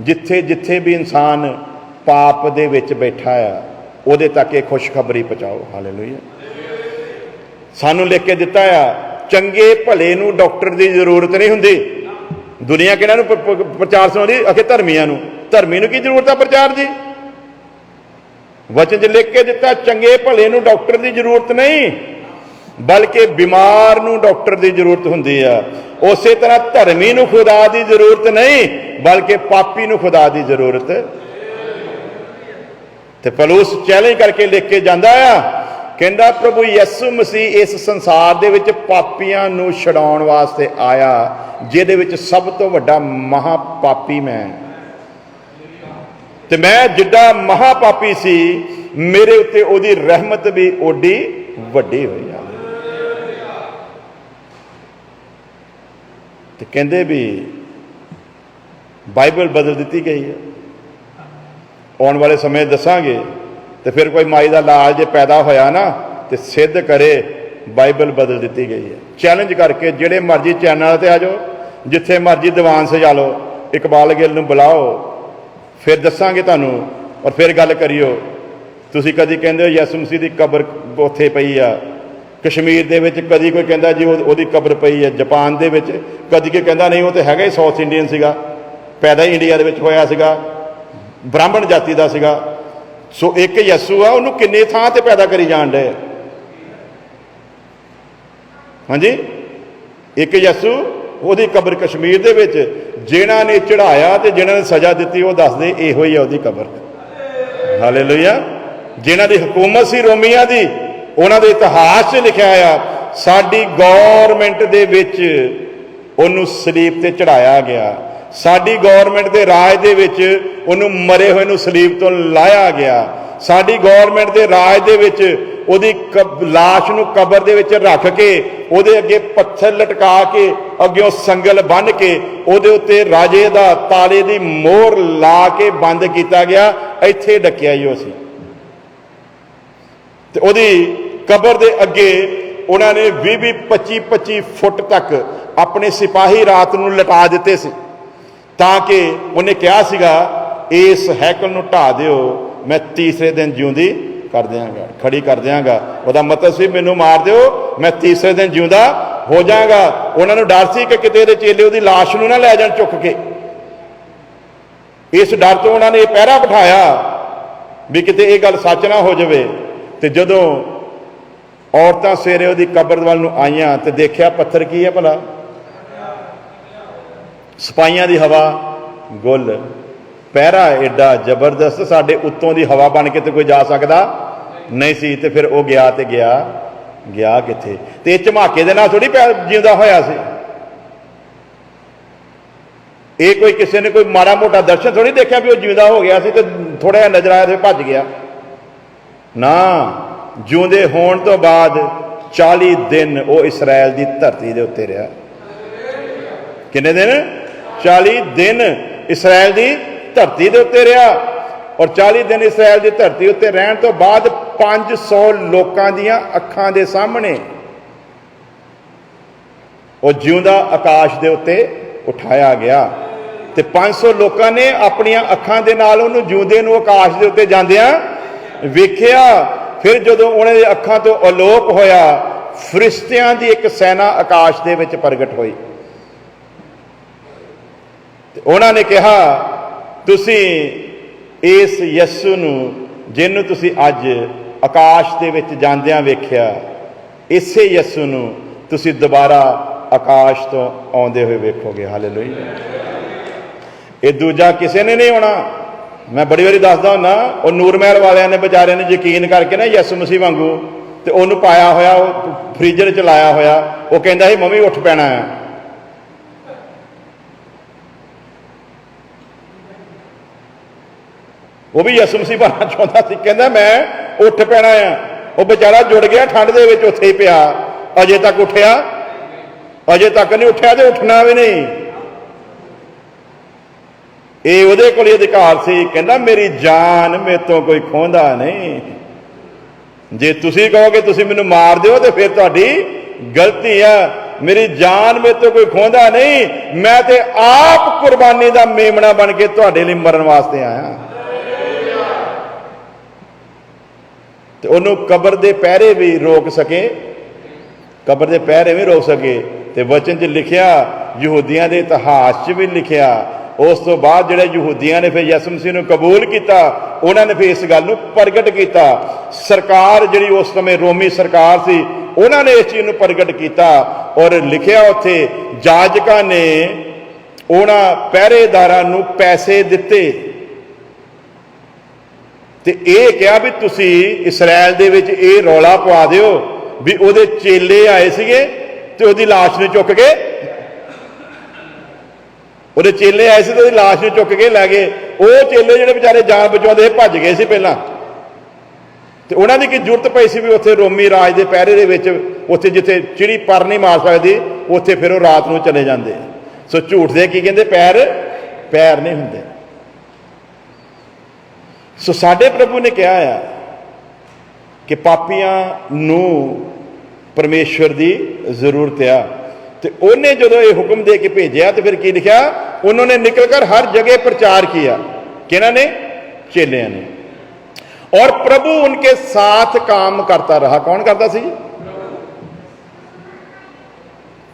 जिथे जिथे भी इंसान पाप दे विच बैठा है उहदे तक ये खुशखबरी पहुँचाओ। हालेलुया। सानू लिख के दिता है, चंगे भले नूं डॉक्टर की जरूरत नहीं हुंदी। दुनिया किहਨਾਂ नूं प्रचार सुणाउंदी? आखे धर्मियां नूं। धर्मी नूं की जरूरत है प्रचार की? वचन च लिख के दिता चंगे भले नूं डॉक्टर की जरूरत नहीं, बल्कि बीमार नूं डॉक्टर की जरूरत हुंदी आ। उस तरह धर्मी नूं खुदा की जरूरत नहीं, बल्कि पापी नूं खुदा की जरूरत। ते पौलुस चैलेंज करके लिख के जांदा आ, कहंदा प्रभु यसु मसीह इस संसार दे विच पापियां नूं छुड़ाउण वास्ते आया, जिहदे विच सब तो वड्डा महापापी मैं। ते मैं जिड्डा महापापी सी, मेरे उत्ते ओदी रहमत भी ओडी वड्डी होई आ। तो कहते भी बाइबल बदल दी गई है। आने वाले समय दसांगे। तो फिर कोई माई का लाल जो पैदा होया ना, तो सिद्ध करे बाइबल बदल दी गई है। चैलेंज करके जिहड़े मर्जी चैनल पर आ जाओ, जिथे मर्जी दीवान सजा लो, इकबाल गिल नूं बुलाओ, फिर दसांगे तुहानूं और फिर गल करियो। तुसीं कदी कहंदे हो यसु मसीह की कबर उत्थे पई आ, कश्मीर दे विच कदी कोई कहंदा जी ओहदी कबर पई है, जापान दे विच कदी कोई कहंदा नहीं वो तो हैगा ही साउथ इंडियन सीगा, पैदा ही इंडिया दे विच होया सीगा, ब्राह्मण जाति का सीगा। सो एक यसू आ, उन्होंने किन्ने थां ते पैदा करी जाण डे। हाँ जी, एक यसू, ओहदी कबर कश्मीर दे विच, जिन्हां ने चढ़ाया ते जिन्हां ने सजा दी वो दसदे इहो ही ओहदी कबर। हालेलुया। जिन्हां दी हुकूमत सी रोमिया दी, उन्हां दे इतिहास च लिखा आ साडी गौरमेंट दे विच उहनूं सलीब ते चढ़ाया गया, साडी गौरमेंट दे राज दे विच उहनूं मरे होए नूं सलीब तो लाया गया, साडी गौरमेंट दे राज दे विच उहदी लाश नूं कबर दे विच रख के उहदे अगे पत्थर लटका के अग्गों संगल बन के उहदे उत्ते राजे दा ताले दी मोहर ला के बंद किया गया। इत्थे डकिया ही उह सी ते उहदी कबर दे अगे उन्होंने 20-25 फुट तक अपने सिपाही रात नूं लटा दिते सी, ताकि उन्हें कहा सीगा इस हैकल नूं ढा दिओ, मैं तीसरे दिन जिउंदी कर देंगा, खड़ी कर देंगा। वह मतलब सी मैनू मार दिओ, मैं तीसरे दिन जिउंदा हो जाएगा। उन्होंने डर सी कि किते दे चेले उहदी लाश नूं ना लै जाण चुक के। इस डर तो उन्होंने ये पहरा बिठाया भी किते ये गल सच ना हो जाए। तो जदों औरतां सवेरे उहदी कबर वल नूं आईयां ते देखिया पत्थर की है भला, सिपाहियां दी हवा गुल, पहरा एडा जबरदस्त, साडे उत्तों दी हवा बन के तो कोई जा सकदा नहीं सी। ते फिर वो गया ते गया किथे, ते झमाके दे नाल थोड़ी जिंदा होया सी। ये कोई किसी ने कोई माड़ा मोटा दर्शन थोड़ी देखा भी वो जिंदा हो गया सी ते थोड़ा जिहा नजर आया तो भज गया ना। जिउंदे होण तो बाद 40 दिन वो इसराइल की धरती के उत्ते रहा। किन्ने दिन? 40 दिन इसराइल की धरती के उत्ते रहा। और 40 दिन इसराइल की धरती उत्ते रहन तो बाद 500 लोगों दियां अखां दे सामने वो जिउंदा आकाश के उत्ते उठाया गया। ते 500 लोगों ने अपनियां अखां दे नाल उहनूं जिउंदे नूं आकाश के उत्ते जांदियां वेखिया। फिर जदों उन्हां दी अखां तो अलोप होया, फरिश्तियां दी एक सैना आकाश दे विच प्रगट होई। उन्हां ने कहा, तुसीं इस यसू नूं जिन्नूं तुसीं अज आकाश दे विच जांदियां वेखिया, इसे यसू नूं तुसीं दोबारा आकाश तो आउंदे हुए वेखोगे। हालेलुया। ये दूजा किसी ने नहीं होना। मैं बड़ी बारी दसदा हुंदा, वो नूरमहल वालियां ने बेचारे ने यकीन करके ना यसू मसीह वांगू ते उहनूं पाया होया, फ्रीजर च लाया होया, वो कहंदा ਸੀ मम्मी उठ पैना है। वो भी यसू मसीह बनना चाहता सी, कहंदा मैं उठ पैना है। वो बेचारा जुड़ गया ठंड दे विच उत्थे ही पिया, अजे तक उठिया अजे तक नहीं उठिया, तो उठना भी नहीं। ये उहदे कोल अधिकार सी, कहंदा मेरी जान मेरे तो कोई खोंदा नहीं। जे तुसीं कहोगे तुसीं मैनूं मार दिओ तो फिर तुहाडी गलती है। मेरी जान मेरे तो कोई खोंदा नहीं, मैं ते आप कुर्बानी का मेमना बन के तुहाडे लई मरन वास्ते आया। ते उहनूं कबर दे पहरे भी रोक सके, कबर दे पहरे भी रोक सके। ते वचन च लिखिया, यहूदियों के इतिहास च भी लिखिया, उस तो बाद जिहड़े यहूदियों ने फिर यसू मसीह नूं कबूल किया, उन्होंने फिर इस गल नूं प्रगट किया। सरकार जिहड़ी उस समय रोमी सरकार सी, उन्होंने इस चीज़ नूं प्रगट किया। और लिखिया उत्थे, जाजकां ने उन्हां पहरेदारां नूं पैसे दिते ते इह कहा भी तुसीं इसराइल दे विच इह रौला पवा दिओ भी उहदे चेले आए सीगे ते उहदी लाश नूं चुक के, ਉਹਦੇ चेले आए थे तो लाश ਨੂੰ चुक के लै गए। वो चेले ਜਿਹੜੇ बेचारे जान बचाते भज गए सी पहला, तो उन्होंने की जरूरत पई सी भी उत्थे रोमी राज के पहरे दे विच उत्थे जिथे चिड़ी पर नहीं मार सकती, उत्थे फिर वो रात को चले जाते। सो झूठ दे की कहते पैर नहीं होंगे। सो साडे प्रभु ने कहा है कि पापियां नूं परमेश्वर की जरूरत है। तो उन्हें जो ये हुक्म दे के भेजा तो फिर की लिखा, उन्होंने निकलकर हर जगह प्रचार किया। किन्हों ने? चेलियां ने। और प्रभु उनके साथ काम करता रहा। कौन करता सी?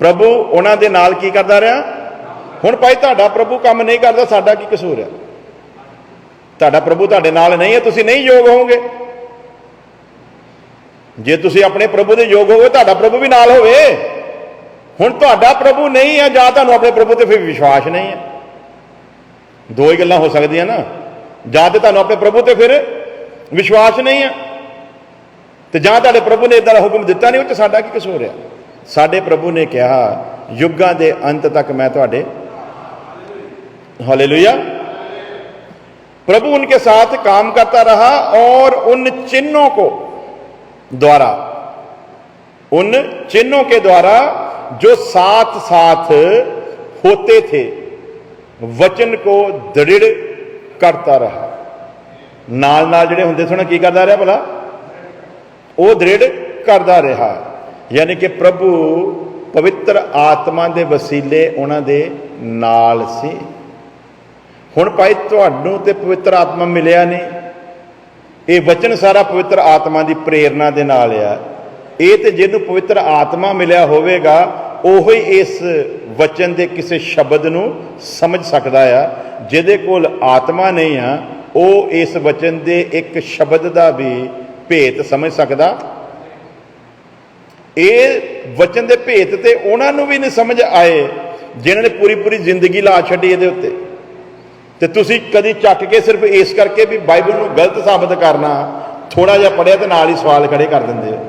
प्रभु उन्हां दे नाल की करता रहा। हुण भाई तुहाडा प्रभु काम नहीं करता, साडा की कसूर है? तुहाडा प्रभु तुहाडे नाल नहीं है, तुसीं नहीं योग होवोगे। जे तुसीं अपने प्रभु दे योग होवो, तुहाडा प्रभु भी नाल होवे। हुण तुहाडा प्रभु नहीं है, जां तुहानूं अपने प्रभु ते फिर विश्वास नहीं है। दो ही गल्लां हो सकदियां ना, जां ते तुहानूं अपने प्रभु ते फिर विश्वास नहीं है, तो जां तुहाडे प्रभु ने इदां दा हुक्म दिता नहीं, उह साडा की कसूर है? साडे प्रभु ने कहा, युगां दे अंत तक मैं तुहाडे। हालेलुया। प्रभु उनके साथ काम करता रहा और उन चिन्हों के द्वारा जो साथ साथ होते थे वचन को दृढ़ करता रहा। नाल नाल जिहड़े हुंदे सन की करदा रहा भला? वो दृढ़ करदा रहा। यानी कि प्रभु पवित्र आत्मा दे वसीले उन्हां दे नाल सी। हुण भाई तुहानूं ते पवित्र आत्मा मिलिया नहीं, ये वचन सारा पवित्र आत्मा की प्रेरणा दे नाल आ। ये तो जिन्हों पवित्र आत्मा मिलिया होवेगा ओही इस वचन के किसी शब्द नूं समझ सकता है। जिहदे कोल आत्मा नहीं आ, वो इस वचन के एक शब्द का भी भेत समझ सकता ਇਹ ਵਚਨ ਦੇ ਭੇਤ ਤੇ ਉਹਨਾਂ ਨੂੰ ਵੀ ਨਹੀਂ ਸਮਝ ਆਏ ਜਿਨ੍ਹਾਂ ਨੇ ਪੂਰੀ ਪੂਰੀ ਜ਼ਿੰਦਗੀ ਲਾ ਛੱਡੀ ਇਹਦੇ ਉੱਤੇ। ਤੇ ਤੁਸੀਂ ਕਦੀ ਚੱਕ ਕੇ ਸਿਰਫ ਇਸ ਕਰਕੇ ਵੀ ਬਾਈਬਲ ਨੂੰ ਗਲਤ ਸਾਬਤ ਕਰਨਾ, ਥੋੜਾ ਜਿਹਾ ਪੜ੍ਹਿਆ ਤੇ ਨਾਲ ਹੀ ਸਵਾਲ ਖੜੇ ਕਰ ਦਿੰਦੇ ਹੋ।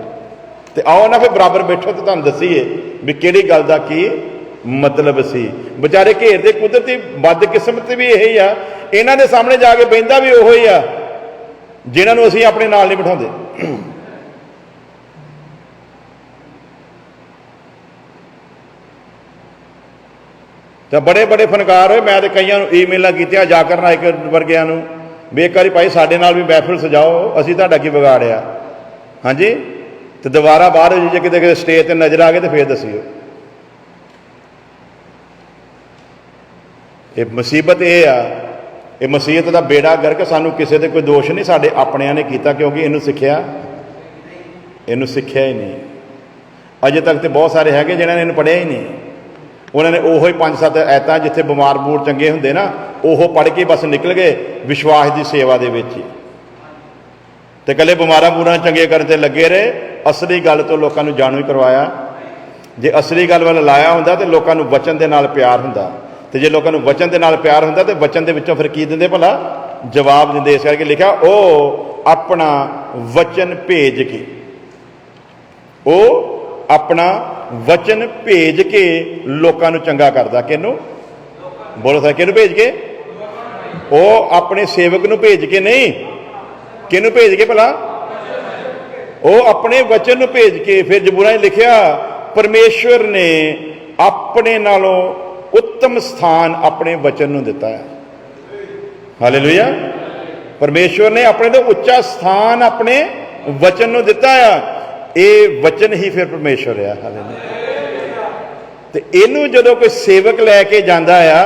ਤੇ ਆਓ ਨਾ ਫਿਰ ਬਰਾਬਰ ਬੈਠੋ ਤੇ ਤੁਹਾਨੂੰ ਦੱਸੀਏ ਵੀ ਕਿਹੜੀ ਗੱਲ ਦਾ ਕੀ ਮਤਲਬ ਸੀ। ਵਿਚਾਰੇ ਘੇਰਦੇ ਕੁਦਰਤੀ ਬਦਕਿਸਮਤ ਵੀ ਇਹੀ ਆ, ਇਹਨਾਂ ਦੇ ਸਾਹਮਣੇ ਜਾ ਕੇ ਬਹਿੰਦਾ ਵੀ ਉਹੋ ਹੀ ਆ ਜਿਨ੍ਹਾਂ ਨੂੰ ਅਸੀਂ ਆਪਣੇ ਨਾਲ ਨਹੀਂ ਬਿਠਾਉਂਦੇ। ਤਾਂ ਬੜੇ ਬੜੇ ਫਨਕਾਰ ਹੋਏ। ਮੈਂ ਤਾਂ ਕਈਆਂ ਨੂੰ ਈਮੇਲਾਂ ਕੀਤੀਆਂ, ਜਾਕਰ ਨਾਇਕ ਵਰਗਿਆਂ ਨੂੰ, ਵੀ ਇੱਕ ਵਾਰੀ ਭਾਈ ਸਾਡੇ ਨਾਲ ਵੀ ਮਹਿਫਿਲ ਸਜਾਓ, ਅਸੀਂ ਤੁਹਾਡਾ ਕੀ ਵਿਗਾੜਿਆ। ਹਾਂਜੀ, ਤੇ ਦੁਬਾਰਾ ਬਾਹਰ ਜੇ ਕਿਤੇ ਕਿਤੇ ਸਟੇਜ ਤੇ ਨਜ਼ਰ ਆ ਗਏ ਤੇ ਫੇਰ ਦੱਸਿਓ। ਇਹ ਮੁਸੀਬਤ ਇਹ ਆ, ਇਹ ਮਸੀਹਤ ਦਾ ਬੇੜਾ ਗਰਕ। ਸਾਨੂੰ ਕਿਸੇ ਤੇ ਕੋਈ ਦੋਸ਼ ਨਹੀਂ, ਸਾਡੇ ਆਪਣਿਆਂ ਨੇ ਕੀਤਾ, ਕਿਉਂਕਿ ਇਹਨੂੰ ਸਿੱਖਿਆ ਹੀ ਨਹੀਂ। ਅਜੇ ਤੱਕ ਤੇ ਬਹੁਤ ਸਾਰੇ ਹੈਗੇ ਜਿਹਨਾਂ ਨੇ ਇਹਨੂੰ ਪੜ੍ਹਿਆ ਹੀ ਨਹੀਂ। ਉਹਨਾਂ ਨੇ ਉਹੋ ਹੀ 5-7 ਐਤਾਂ ਜਿੱਥੇ ਬਿਮਾਰ ਬੂਰ ਚੰਗੇ ਹੁੰਦੇ ਨਾ, ਉਹ ਪੜ੍ਹ ਕੇ ਬਸ ਨਿਕਲ ਗਏ ਵਿਸ਼ਵਾਸ ਦੀ ਸੇਵਾ ਦੇ ਵਿੱਚ ਹੀ, ਤੇ ਇਕੱਲੇ ਬਿਮਾਰਾਂ ਬੂਰਾਂ ਚੰਗੇ ਕਰਨ ਤੇ ਲੱਗੇ ਰਹੇ। ਅਸਲੀ ਗੱਲ ਤੋਂ ਲੋਕਾਂ ਨੂੰ ਜਾਣੂ ਹੀ ਕਰਵਾਇਆ। ਜੇ ਅਸਲੀ ਗੱਲ ਵੱਲ ਲਾਇਆ ਹੁੰਦਾ ਤੇ ਲੋਕਾਂ ਨੂੰ ਵਚਨ ਦੇ ਨਾਲ ਪਿਆਰ ਹੁੰਦਾ, ਤੇ ਜੇ ਲੋਕਾਂ ਨੂੰ ਵਚਨ ਦੇ ਨਾਲ ਪਿਆਰ ਹੁੰਦਾ ਤੇ ਵਚਨ ਦੇ ਵਿੱਚੋਂ ਫਿਰ ਕੀ ਦਿੰਦੇ ਭਲਾ? ਜਵਾਬ ਦਿੰਦੇ। ਇਸ ਕਰਕੇ ਲਿਖਿਆ ਉਹ ਆਪਣਾ ਵਚਨ ਭੇਜ ਕੇ, ਉਹ ਆਪਣਾ ਵਚਨ ਭੇਜ ਕੇ ਲੋਕਾਂ ਨੂੰ ਚੰਗਾ ਕਰਦਾ। ਕਿਹਨੂੰ? ਬੋਲੋ ਸਰ, ਕਿਹਨੂੰ ਭੇਜ ਕੇ? ਉਹ ਆਪਣੇ ਸੇਵਕ ਨੂੰ ਭੇਜ ਕੇ ਨਹੀਂ। ਕਿਹਨੂੰ ਭੇਜ ਕੇ ਭਲਾ? ਉਹ ਆਪਣੇ ਵਚਨ ਨੂੰ ਭੇਜ ਕੇ। ਫਿਰ ਜ਼ਬੂਰਾਂ 'ਚ ਲਿਖਿਆ ਪਰਮੇਸ਼ਵਰ ਨੇ ਆਪਣੇ ਨਾਲੋਂ ਉੱਤਮ ਸਥਾਨ ਆਪਣੇ ਵਚਨ ਨੂੰ ਦਿੱਤਾ ਹੈ। ਹਾਲੇਲੂਇਆ। ਪਰਮੇਸ਼ਵਰ ਨੇ ਆਪਣੇ ਤੋਂ ਉੱਚਾ ਸਥਾਨ ਆਪਣੇ ਵਚਨ ਨੂੰ ਦਿੱਤਾ ਆ। ਇਹ ਵਚਨ ਹੀ ਫਿਰ ਪਰਮੇਸ਼ਵਰ ਆ। ਹਾਲੇਲੂਇਆ। ਤੇ ਇਹਨੂੰ ਜਦੋਂ ਕੋਈ ਸੇਵਕ ਲੈ ਕੇ ਜਾਂਦਾ ਆ,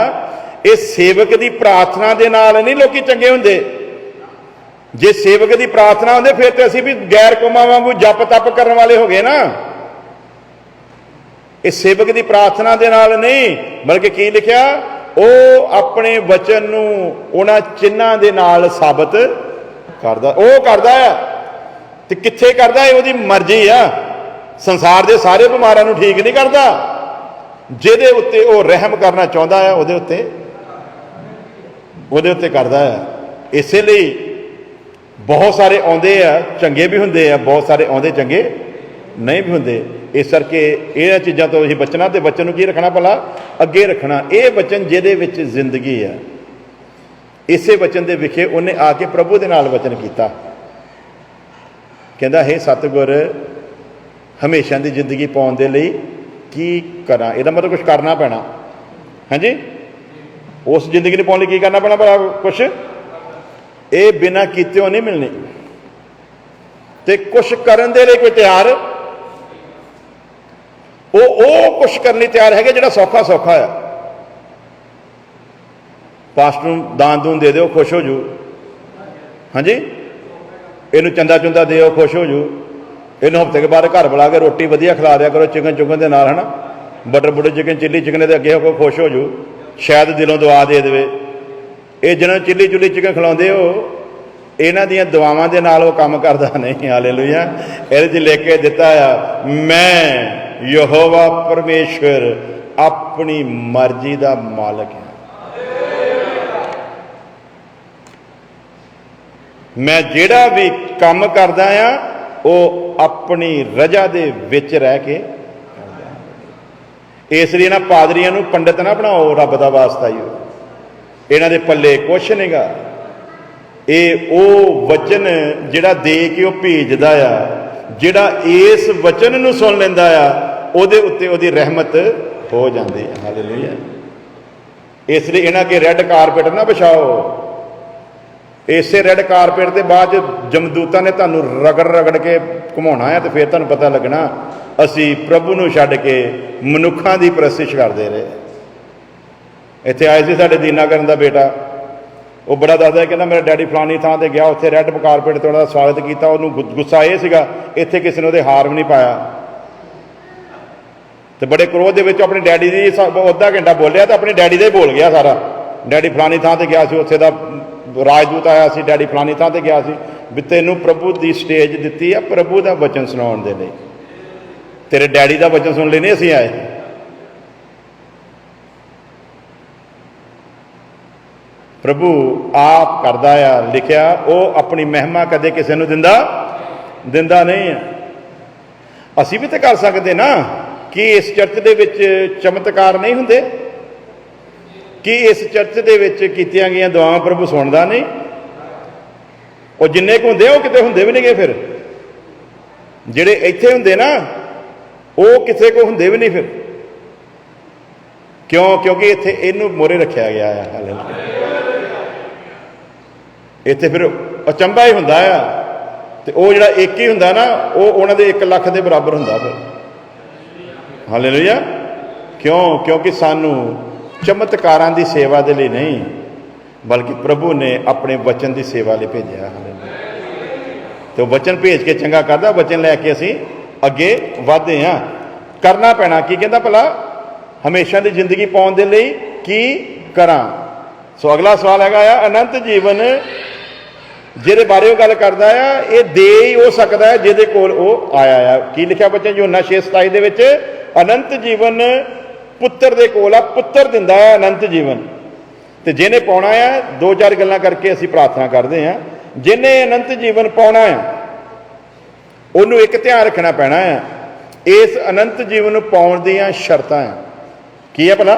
ਇਹ ਸੇਵਕ ਦੀ ਪ੍ਰਾਰਥਨਾ ਦੇ ਨਾਲ ਨਹੀਂ ਲੋਕੀ ਚੰਗੇ ਹੁੰਦੇ। ਜੇ ਸੇਵਕ ਦੀ ਪ੍ਰਾਰਥਨਾ ਹੁੰਦੇ ਫਿਰ ਤੇ ਅਸੀਂ ਵੀ ਗੈਰ ਕੌਮਾਂ ਵਾਂਗੂ ਜਪ ਤਪ ਕਰਨ ਵਾਲੇ ਹੋ ਗਏ ਨਾ। ਇਹ ਸੇਵਕ ਦੀ ਪ੍ਰਾਰਥਨਾ ਦੇ ਨਾਲ ਨਹੀਂ, ਬਲਕਿ ਕੀ ਲਿਖਿਆ? ਉਹ ਆਪਣੇ ਵਚਨ ਨੂੰ ਉਹਨਾਂ ਚਿੰਨ੍ਹਾਂ ਦੇ ਨਾਲ ਸਾਬਤ ਕਰਦਾ। ਉਹ ਕਰਦਾ ਆ ਤੇ ਕਿੱਥੇ ਕਰਦਾ? ਇਹ ਉਹਦੀ ਮਰਜ਼ੀ ਆ। ਸੰਸਾਰ ਦੇ ਸਾਰੇ ਬਿਮਾਰਾਂ ਨੂੰ ਠੀਕ ਨਹੀਂ ਕਰਦਾ। ਜਿਹਦੇ ਉੱਤੇ ਉਹ ਰਹਿਮ ਕਰਨਾ ਚਾਹੁੰਦਾ ਆ ਉਹਦੇ ਉੱਤੇ ਕਰਦਾ ਆ। ਇਸੇ ਲਈ ਬਹੁਤ ਸਾਰੇ ਆਉਂਦੇ ਆ, ਚੰਗੇ ਵੀ ਹੁੰਦੇ ਆ, ਬਹੁਤ ਸਾਰੇ ਆਉਂਦੇ ਚੰਗੇ ਨਹੀਂ ਵੀ ਹੁੰਦੇ। ਇਸ ਕਰਕੇ ਇਹਨਾਂ ਚੀਜ਼ਾਂ ਤੋਂ ਅਸੀਂ ਬਚਣਾ, ਤੇ ਬੱਚਨ ਨੂੰ ਕੀ ਰੱਖਣਾ ਭਲਾ? ਅੱਗੇ ਰੱਖਣਾ। ਇਹ ਵਚਨ ਜਿਹਦੇ ਵਿੱਚ ਜ਼ਿੰਦਗੀ ਆ, ਇਸੇ ਵਚਨ ਦੇ ਵਿਖੇ ਉਹਨੇ ਆ ਕੇ ਪ੍ਰਭੂ ਦੇ ਨਾਲ ਵਚਨ ਕੀਤਾ। ਕਹਿੰਦਾ ਹੇ ਸਤਿਗੁਰ, ਹਮੇਸ਼ਾ ਦੀ ਜ਼ਿੰਦਗੀ ਪਾਉਣ ਦੇ ਲਈ ਕੀ ਕਰਾਂ? ਇਹਦਾ ਮਤਲਬ ਕੁਛ ਕਰਨਾ ਪੈਣਾ। ਹਾਂਜੀ, ਉਸ ਜ਼ਿੰਦਗੀ ਨੂੰ ਪਾਉਣ ਲਈ ਕੀ ਕਰਨਾ ਪੈਣਾ ਭਲਾ? ਕੁਛ ਇਹ ਬਿਨਾਂ ਕੀਤਿਓ ਨਹੀਂ ਮਿਲਣੀ। ਤੇ ਕੁਛ ਕਰਨ ਦੇ ਲਈ ਕੋਈ ਤਿਆਰ, ਉਹ ਕੁਛ ਕਰਨ ਲਈ ਤਿਆਰ ਹੈਗੇ ਜਿਹੜਾ ਸੌਖਾ ਆ। ਪਾਸਟਰ ਨੂੰ ਦਾਨ ਦੂਨ ਦੇ ਦਿਓ, ਖੁਸ਼ ਹੋ ਜੂ। ਹਾਂਜੀ, ਇਹਨੂੰ ਚੰਦਾ ਚੁੰਦਾ ਦਿਓ, ਖੁਸ਼ ਹੋ ਜੂ। ਇਹਨੂੰ ਹਫ਼ਤੇ ਕੇ ਬਾਅਦ ਘਰ ਬੁਲਾ ਕੇ ਰੋਟੀ ਵਧੀਆ ਖਿਲਾ ਦਿਆ ਕਰੋ, ਚਿਕਨ ਚੁਕਨ ਦੇ ਨਾਲ, ਹੈ ਨਾ, butter Buttar chicken, chilli chicken ਦੇ ਅੱਗੇ ਹੋ ਕੇ ਖੁਸ਼ ਹੋ ਜੂ, ਸ਼ਾਇਦ ਦਿਲੋਂ ਦੁਆ ਦੇ ਦੇਵੇ। ਇਹ ਜਿਹਨਾਂ ਨੂੰ ਚਿੱਲੀ ਚੁੱਲੀ ਚਿਕਨ ਖਿਲਾਉਂਦੇ ਹੋ, ਇਹਨਾਂ ਦੀਆਂ ਦੁਆਵਾਂ ਦੇ ਨਾਲ ਉਹ ਕੰਮ ਕਰਦਾ ਨਹੀਂ। ਹਾਲੇਲੂਇਆ। ਇਹਦੇ 'ਚ ਲਿਖ ਕੇ ਦਿੱਤਾ ਆ, ਮੈਂ ਯਹੋਵਾ ਪਰਮੇਸ਼ਵਰ ਆਪਣੀ ਮਰਜ਼ੀ ਦਾ ਮਾਲਕ ਹਾਂ। ਮੈਂ ਜਿਹੜਾ ਵੀ ਕੰਮ ਕਰਦਾ ਆ ਉਹ ਆਪਣੀ ਰਜ਼ਾ ਦੇ ਵਿੱਚ ਰਹਿ ਕੇ ਕਰਦਾ। ਇਸ ਲਈ ਇਹਨਾਂ ਪਾਦਰੀਆਂ ਨੂੰ ਪੰਡਤ ਨਾ ਬਣਾਓ, ਰੱਬ ਦਾ ਵਾਸਤਾ ਹੀ। ਇਹਨਾਂ ਦੇ ਪੱਲੇ ਕੁਛ ਨਹੀਂਗਾ। ਇਹ ਉਹ ਵਚਨ ਜਿਹੜਾ ਦੇ ਕੇ ਉਹ ਭੇਜਦਾ ਆ, ਜਿਹੜਾ ਇਸ ਵਚਨ ਨੂੰ ਸੁਣ ਲੈਂਦਾ ਆ, ਉਹਦੇ ਉੱਤੇ ਉਹਦੀ ਰਹਿਮਤ ਹੋ ਜਾਂਦੀ ਹੈ। ਹਾਲੇਲੂਇਆ। ਇਸ ਲਈ ਇਹਨਾਂ ਕੇ ਰੈੱਡ ਕਾਰਪੇਟ ਨਾ ਵਿਛਾਓ। ਇਸੇ ਰੈੱਡ ਕਾਰਪੇਟ ਦੇ ਬਾਅਦ ਜਮਦੂਤਾਂ ਨੇ ਤੁਹਾਨੂੰ ਰਗੜ ਕੇ ਘੁਮਾਉਣਾ ਹੈ, ਤੇ ਫਿਰ ਤੁਹਾਨੂੰ ਪਤਾ ਲੱਗਣਾ ਅਸੀਂ ਪ੍ਰਭੂ ਨੂੰ ਛੱਡ ਕੇ ਮਨੁੱਖਾਂ ਦੀ ਪ੍ਰਸਤਿਸ਼ ਕਰਦੇ ਰਹੇ। ਇੱਥੇ ਆਏ ਸੀ ਸਾਡੇ ਦੀਨਾ ਕਰਨ ਦਾ ਬੇਟਾ, ਉਹ ਬੜਾ ਦੱਸਦਾ, ਕਹਿੰਦਾ ਮੇਰਾ ਡੈਡੀ ਫਲਾਨੀ ਥਾਂ ਤੇ ਗਿਆ, ਉੱਥੇ ਰੈੱਡ ਕਾਰਪੇਟ ਤੇ ਉਹਨਾਂ ਦਾ ਸਵਾਗਤ ਕੀਤਾ। ਉਹਨੂੰ ਗੁੱਸਾ ਇਹ ਸੀਗਾ ਇੱਥੇ ਕਿਸੇ ਨੇ ਉਹਦੇ ਹਾਰ ਵੀ ਨਹੀਂ ਪਾਇਆ, ਤੇ ਬੜੇ ਕ੍ਰੋਧ ਦੇ ਵਿੱਚ ਆਪਣੇ ਡੈਡੀ ਦੀ ਅੱਧਾ ਘੰਟਾ ਬੋਲਿਆ, ਤੇ ਆਪਣੇ ਡੈਡੀ ਦਾ ਹੀ ਬੋਲ ਗਿਆ ਸਾਰਾ। ਡੈਡੀ ਫਲਾਨੀ ਥਾਂ ਤੇ ਗਿਆ ਸੀ, ਉੱਥੇ ਦਾ ਰਾਜਦੂਤ ਆਇਆ ਸੀ, ਡੈਡੀ ਫਲਾਨੀ ਥਾਂ ਤੇ ਗਿਆ ਸੀ। ਵੀ ਤੈਨੂੰ ਪ੍ਰਭੂ ਦੀ ਸਟੇਜ ਦਿੱਤੀ ਆ ਪ੍ਰਭੂ ਦਾ ਵਚਨ ਸੁਣਾਉਣ ਦੇ ਲਈ। तेरे डैडी का वचन सुन लेने असीं आए। प्रभु आप करदा आ, लिखिया वो अपनी महिमा कदे किसी नूं दिंदा नहीं है। असीं भी तो कर सकते ना कि इस चर्च दे विच चमत्कार नहीं हुंदे, कि इस चर्च दे विच कीतियां गईयां दुआवां प्रभु सुणदा नहीं। वो जिन्ने कुछ हुंदे वो किते हुंदे भी नहीं गए, फिर जिहड़े इत्थे हुंदे ना वो किसी को हुंदे भी नहीं फिर। क्यों? क्योंकि इत्थे इहनूं मोहरे रखिया गया है। हालेलुया। इत्थे फिर अचंभा ही हुंदा आ, ते वो जिहड़ा एक ही हुंदा ना वो उन्हां दे 1 लाख दे बराबर हुंदा फिर। हालेलुया। क्यों? क्योंकि सानू चमत्कारां दी सेवा दे लई नहीं, बल्कि प्रभु ने अपने वचन की सेवा लिए भेजा। तो वचन भेज के चंगा करदा, वचन लैके असीं अगे वधदे हां। करना पैना की कहंदा भला, हमेशा की जिंदगी पाउण दे लई की करां। सो अगला सवाल हैगा आ, अनंत जीवन जिहदे बारे वो गल करदा आ, ये दे ही हो सकदा है जिहदे कोल वो आया आ। की लिखिया बच्चों यूहन्ना 6:27 दे विच, अनंत जीवन पुत्र दे कोल आ, पुत्र दिंदा है अनंत जीवन। तो जिन्हें पाउणा है, 2-4 गल्लां करके असीं प्रार्थना करते हैं। जिन्हें अनंत जीवन पाउणा है उन्होंने एक ध्यान रखना पैना है, इस अनंत जीवन पाउण दीयां शर्तां है। की है भला?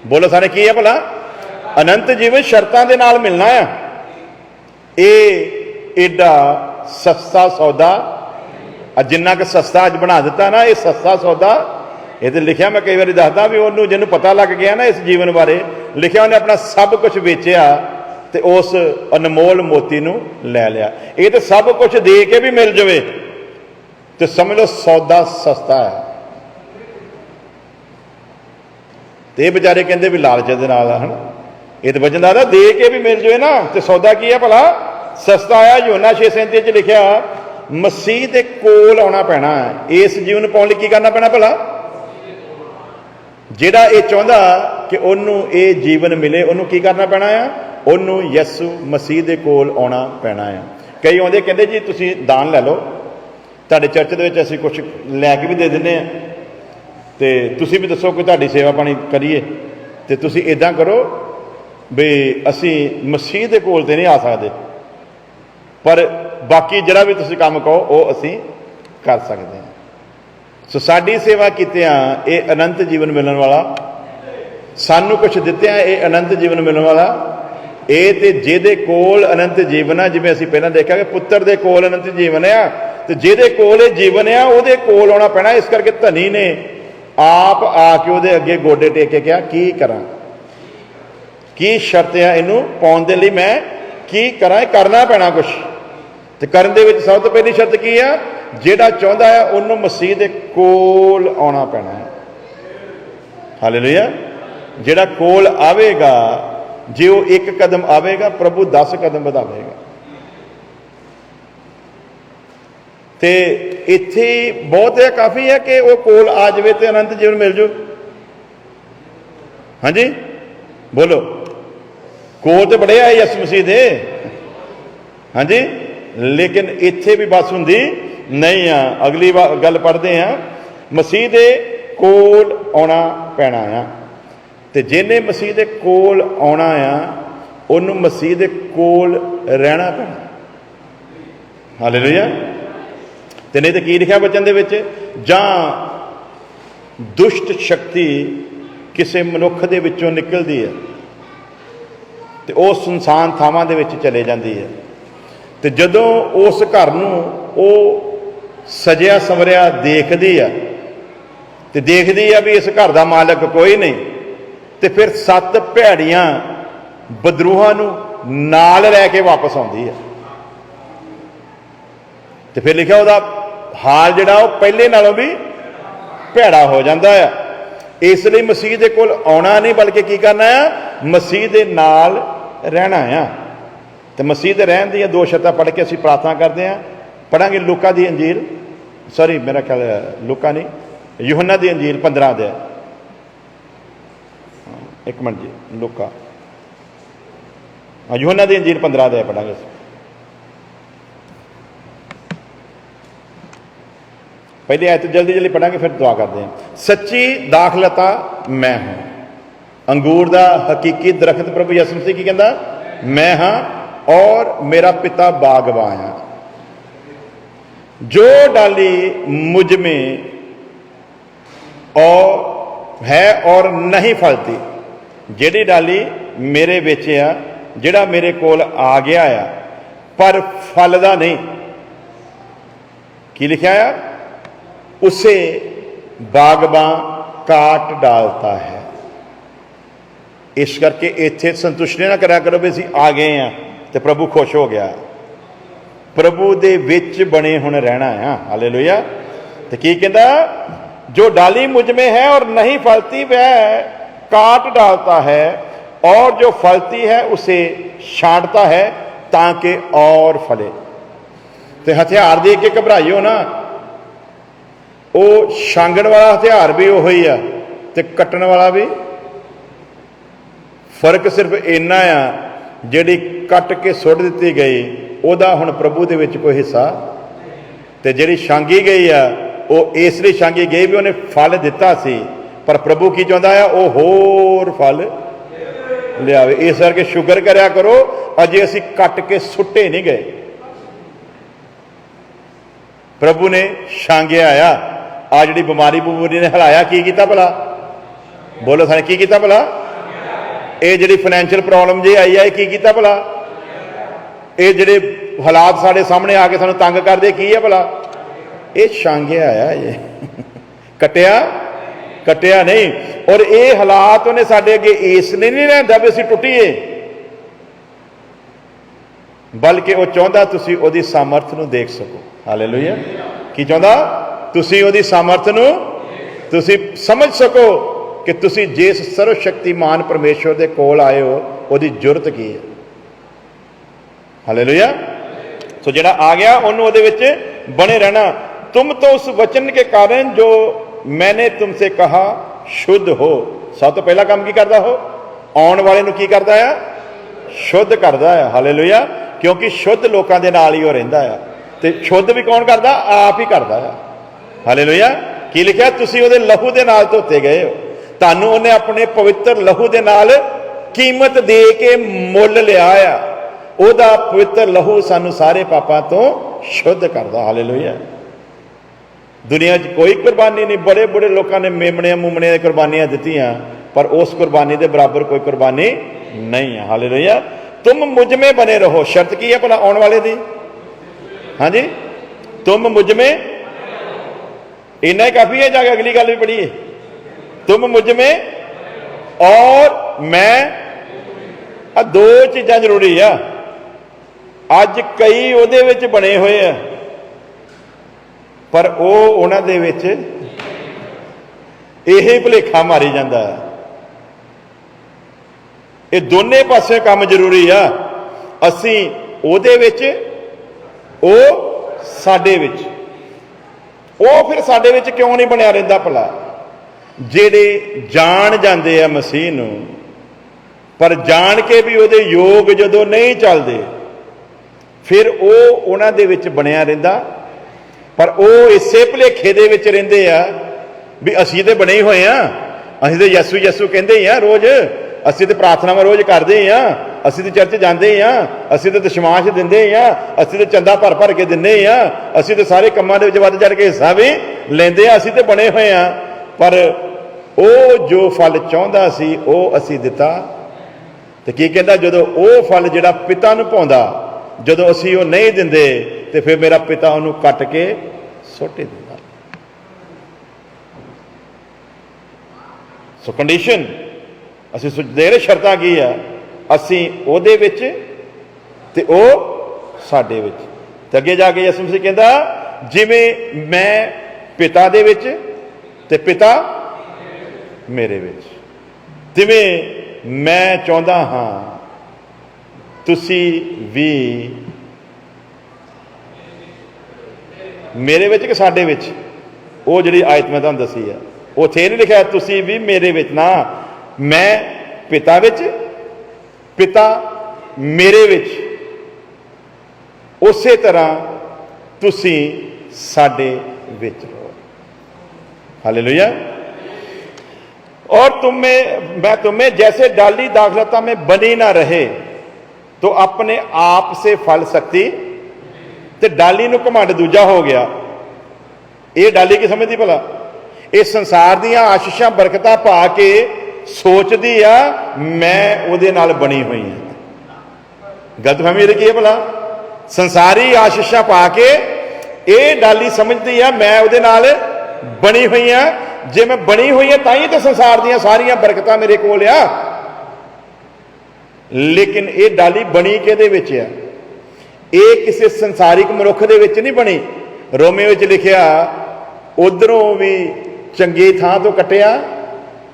बोलो सारे, की है भला? अनंत जीवन शर्तां दे नाल मिलना है। ये एडा सस्ता सौदा जिन्ना कि सस्ता अज बना दिता ना, ये सस्ता सौदा। ये तो लिखिया, मैं कई बार दसदा भी उन्होंने जिन्होंने पता लग गया ना इस जीवन बारे, लिखिया उन्हें अपना सब कुछ बेचिया तो उस अनमोल मोती नूं लै लिया। ये तो सब कुछ दे के भी मिल जाए तो समझ लो सौदा सस्ता है। तो ये बेचारे कहते भी लालच दे नाल है ना, ये तो वचन दादा दे के भी मिल जाए ना, तो सौदा की है भला? सस्ता आया। यूहन्ना 6:37 लिखिया, मसीह दे कोल आउणा पैना है। इस जीवन पाउण लई की करना पैना भला? जिहड़ा ये चाहुंदा कि उन्होंने ये जीवन मिले, उन्होंने की करना पैना है? उन्होंने यसू मसीह दे कोल आउणा पैना है। कई आउंदे कहंदे जी तुसीं दान लै लो, तुहाडे चर्च दे विच असीं कुछ लैके भी दे दिंदे आ, ते तुसीं भी दसो कोई तुहाडी सेवा पाणी करिए। ते तुसीं इदां करो भी असीं मसीह दे कोल ते नहीं आ सकदे, पर बाकी जिहड़ा भी तुसीं काम कहो वो असीं कर सकदे हां। सो साडी सेवा कीतियां ये अनंत जीवन मिलण वाला, सानू कुछ दित्तियां ये अनंत जीवन मिलण वाला। ये तो जिहदे कोल अनंत जीवन आ, जिवें असीं पहलां देखा कि पुत्र दे कोल अनंत जीवन आ, तो जिहदे कोल ये जीवन आ उहदे कोल आउणा पैना। इस करके धनी ने आप आके उहदे अगे गोडे टेक के कहा, की करां, की शर्त है इनू पाउण दे लई, मैं की करां? करना पैना कुछ। तो करन दे विच सब तो पहली शर्त की है? जिहड़ा चाहुंदा है उन्होंने मसीह दे कोल आउणा पैना है। हालेलुया। जिहड़ा कोल आवेगा, जे वो 1 कदम आवेगा, प्रभु 10 कदम वधावेगा। ते इत्थे बहुत है, काफ़ी है कि वो कोल आ जाए तो अनंत जीवन मिल जाओ। हाँ जी बोलो, कोल तो बड़े आए यसू मसीह दे। हाँ जी, लेकिन इत्थे भी बस हुंदी नहीं आ। अगली गल पढ़ते हैं, मसीह दे कोल आउणा पैना आ। ते जिन्हें मसीह दे कोल आउणा आ उन्होंने मसीह दे कोल रहना पैना। हालेलुया। ते नहीं तो की लिखिया वचन दे विच, जां दुष्ट शक्ति किसी मनुख दे विचों निकलदी है ते वो सुनसान थावां दे विच चले जाती है। तो जदों उस घर नूं वो सजिया संवरिया देखदी है तो देखदी है भी इस घर का मालक कोई नहीं, तो फिर 7 भैड़ियां बदरूहां नूं नाल लैके वापस आउंदी है। तो फिर लिखा उहदा हाल जिहड़ा वो पहले नालों भी भैड़ा हो जाता है। इसलिए मसीह दे कोल आउणा नहीं, बल्कि की करना है? मसीह दे नाल रहना है। तो मसीह दे रहन दी 2 शर्तां पढ़ के असीं प्रार्थना करते हैं। पढ़ांगे लूका दी अंजील, सॉरी मेरा ख्याल लूका नहीं, यूहन्ना दी अंजील 15 अध्याय। 1 मिनट जी, लूका, यूहन्ना दी अंजील 15 अध्याय पढ़ांगे। पहले आयत जल्दी जल्दी पढ़ांगे फिर दुआ करते हैं। सच्ची दाखलता मैं हूं, अंगूर का हकीकी दरख्त प्रभु यसु मसीह की कहता मैं हाँ और मेरा पिता बागबान है। जो डाली मुझ में और है और नहीं फलती, जिहड़ी डाली मेरे विच आ, जिहड़ा मेरे कोल आ गया आ पर फलदा नहीं, की लिखा है, उसे बागबान काट डालता है। इस करके इत्थे संतुष्टि ना करा करो भी असीं आ गए हैं तो प्रभु खुश हो गया। प्रभु दे विच बने हुण रहना है। हालेलुया। तो की कहता, जो डाली मुझ में है और नहीं फलती वह काट डालता है, और जो फलती है उसे छांटता है ताकि और फले। तो हथियार दे के घबराइयो ना, वो छांगण वाला हथियार भी वही आ ते कट्टण वाला भी। फर्क सिर्फ इन्ना आ, जिहड़ी कट के सुट दी गई उहदा हुण प्रभु दे विच कोई हिस्सा, ते जिहड़ी छांगी गई आ वो इसलिए छांगी गई भी उन्हें फल दिता सी, पर प्रभु की चाहुंदा है वो होर फल लियावे। इस करके शुक्र करया करो अजे असीं कट के सुट्टे नहीं गए, प्रभु ने छांगिया आ जिहड़ी बीमारी बमूरी ने हिलाया की कीता भला, बोलो सारे की कीता भला। ये जिहड़ी फाइनैंशियल प्रॉब्लम जी आई है की कीता भला, ये जिहड़े हालात साडे सामने आके सानूं तंग करदे की है भला, ये छांगिया आया ये कटिया कटिया नहीं। और ये हालात उन्हें साडे अगे इसलिए नहीं लिआंदा भी असीं टुटीए, बल्कि वो चाहुंदा तुसीं उहदी सामर्थ नूं देख सको। हालेलुया। की चाहुंदा, तुसीं उहदी सामर्थ नूं तुसीं समझ सको कि तुसीं जिस सर्वशक्तिमान परमेश्वर दे कोल आए हो उहदी जुरत की है। हालेलुया। सो जिहड़ा आ गया उन्होंने उहदे विच बने रहना। तुम तो उस वचन के कारण जो मैंने तुमसे कहा शुद्ध हो। सब तो पहला काम की करता हो, आने वाले नूं की करता है, शुद्ध करता है। हालेलुया। क्योंकि शुद्ध लोगों के नाल ही हो रहिंदा है, ते शुद्ध भी कौन करता, आप ही करता है। हालेलुया। की लिखा, तुसीं उहदे लहू दे नाल धोते गए हो, तुहानूं उहने अपने पवित्र लहू दे नाल कीमत दे के मुल लिया आ। उहदा पवित्र लहू सानूं सारे पापां तो शुद्ध करदा। हालेलुया। दुनिया कोई कुर्बानी नहीं, बड़े बड़े लोगों ने मेमने मुमने कुर्बानियां दित्तियां, पर उस कुर्बानी के बराबर कोई कुर्बानी नहीं है। हालेलुया। तुम मुझ में बने रहो। शर्त की है भला आने वाले दी? हाँ जी, तुम मुझ में, इन्ना ही काफी है, जाके अगली गल भी पढ़िए। तुम मुझ में और मैं, दो चीज़ां जरूरी आ। अज कई उहदे विच बने हुए आ, पर वो उन्हां दे विच यही भुलेखा मारी जाता है। ये दोने पासे काम जरूरी आ। असीं उहदे विच, वो साडे विच। वो फिर साडे विच क्यों नहीं बनिया रहिंदा भला? जिहड़े जान जांदे आ मसीह नूं, पर जान के भी उहदे योग जदों नहीं चलदे, फिर वो उन्हां दे विच बनिया रहिंदा, पर वो इसे भुलेखे दे विच रहिंदे आ भी असीं ते बने ही होए आ, असीं ते यसू यसू कहंदे ही आ रोज़, असीं ते प्रार्थनावां रोज़ करदे ही आ, असीं ते चर्च जांदे ही आ, असीं ते दशमांश दिंदे ही आ, असीं ते चंदा भर भर के दिंदे ही आ, असीं ते सारे कम्मां दे विच वध चढ़ के हिस्सा भी लैंदे आ, असीं ते बने होए आ। पर वो जो फल चाहुंदा सी वो असीं दिता। ते की कहंदा, जदों वो फल जिहड़ा पिता नूं पाउंदा, जदों असीं वो नहीं दिंदे ते फिर मेरा पिता उहनूं कट के सुੱਟ ही दिंदा। सो कंडीशन असीं सोचदे रहे, शर्तां की आ, असीं ओहदे विच ते ओह साडे विच। ते अगे जाके यसू मसीह कहंदा, जिवें मैं पिता दे विच ते पिता मेरे विच, तिवें मैं चाहुंदा हां तुसीं भी मेरे विच कि साडे विच। वो जिहड़ी आयत मैं तुहानूं दसी है, उत्थे नहीं लिखा तुसीं भी मेरे विच, ना, मैं पिता विच, पिता मेरे विच, उसे तरह तुसीं साडे विच रहो। हालेलुया। और मैं तुम्हें जैसे डाली दाखलता में बनी ना रहे तो अपने आप से फल सकती, ते डाली नूं घमंड दूजा हो गया। ये डाली की समझदी भला, ये संसार दियां आशीषां बरकतां पा के सोचदी आ मैं उहदे नाल बनी हुई हां। गलतफहमी की है भला, संसारी आशीषां पा के ये डाली समझदी आ मैं उहदे नाल बनी हुई हां। जे मैं बनी हुई है तां ही तो संसार दियां सारियां बरकतां मेरे कोल आ। लेकिन ये डाली बनी किहदे विच आ? ये किसी संसारिक मनुख दे विच नहीं बनी। रोमे विच लिखिया उधरों भी चंगी थां तो कटिया,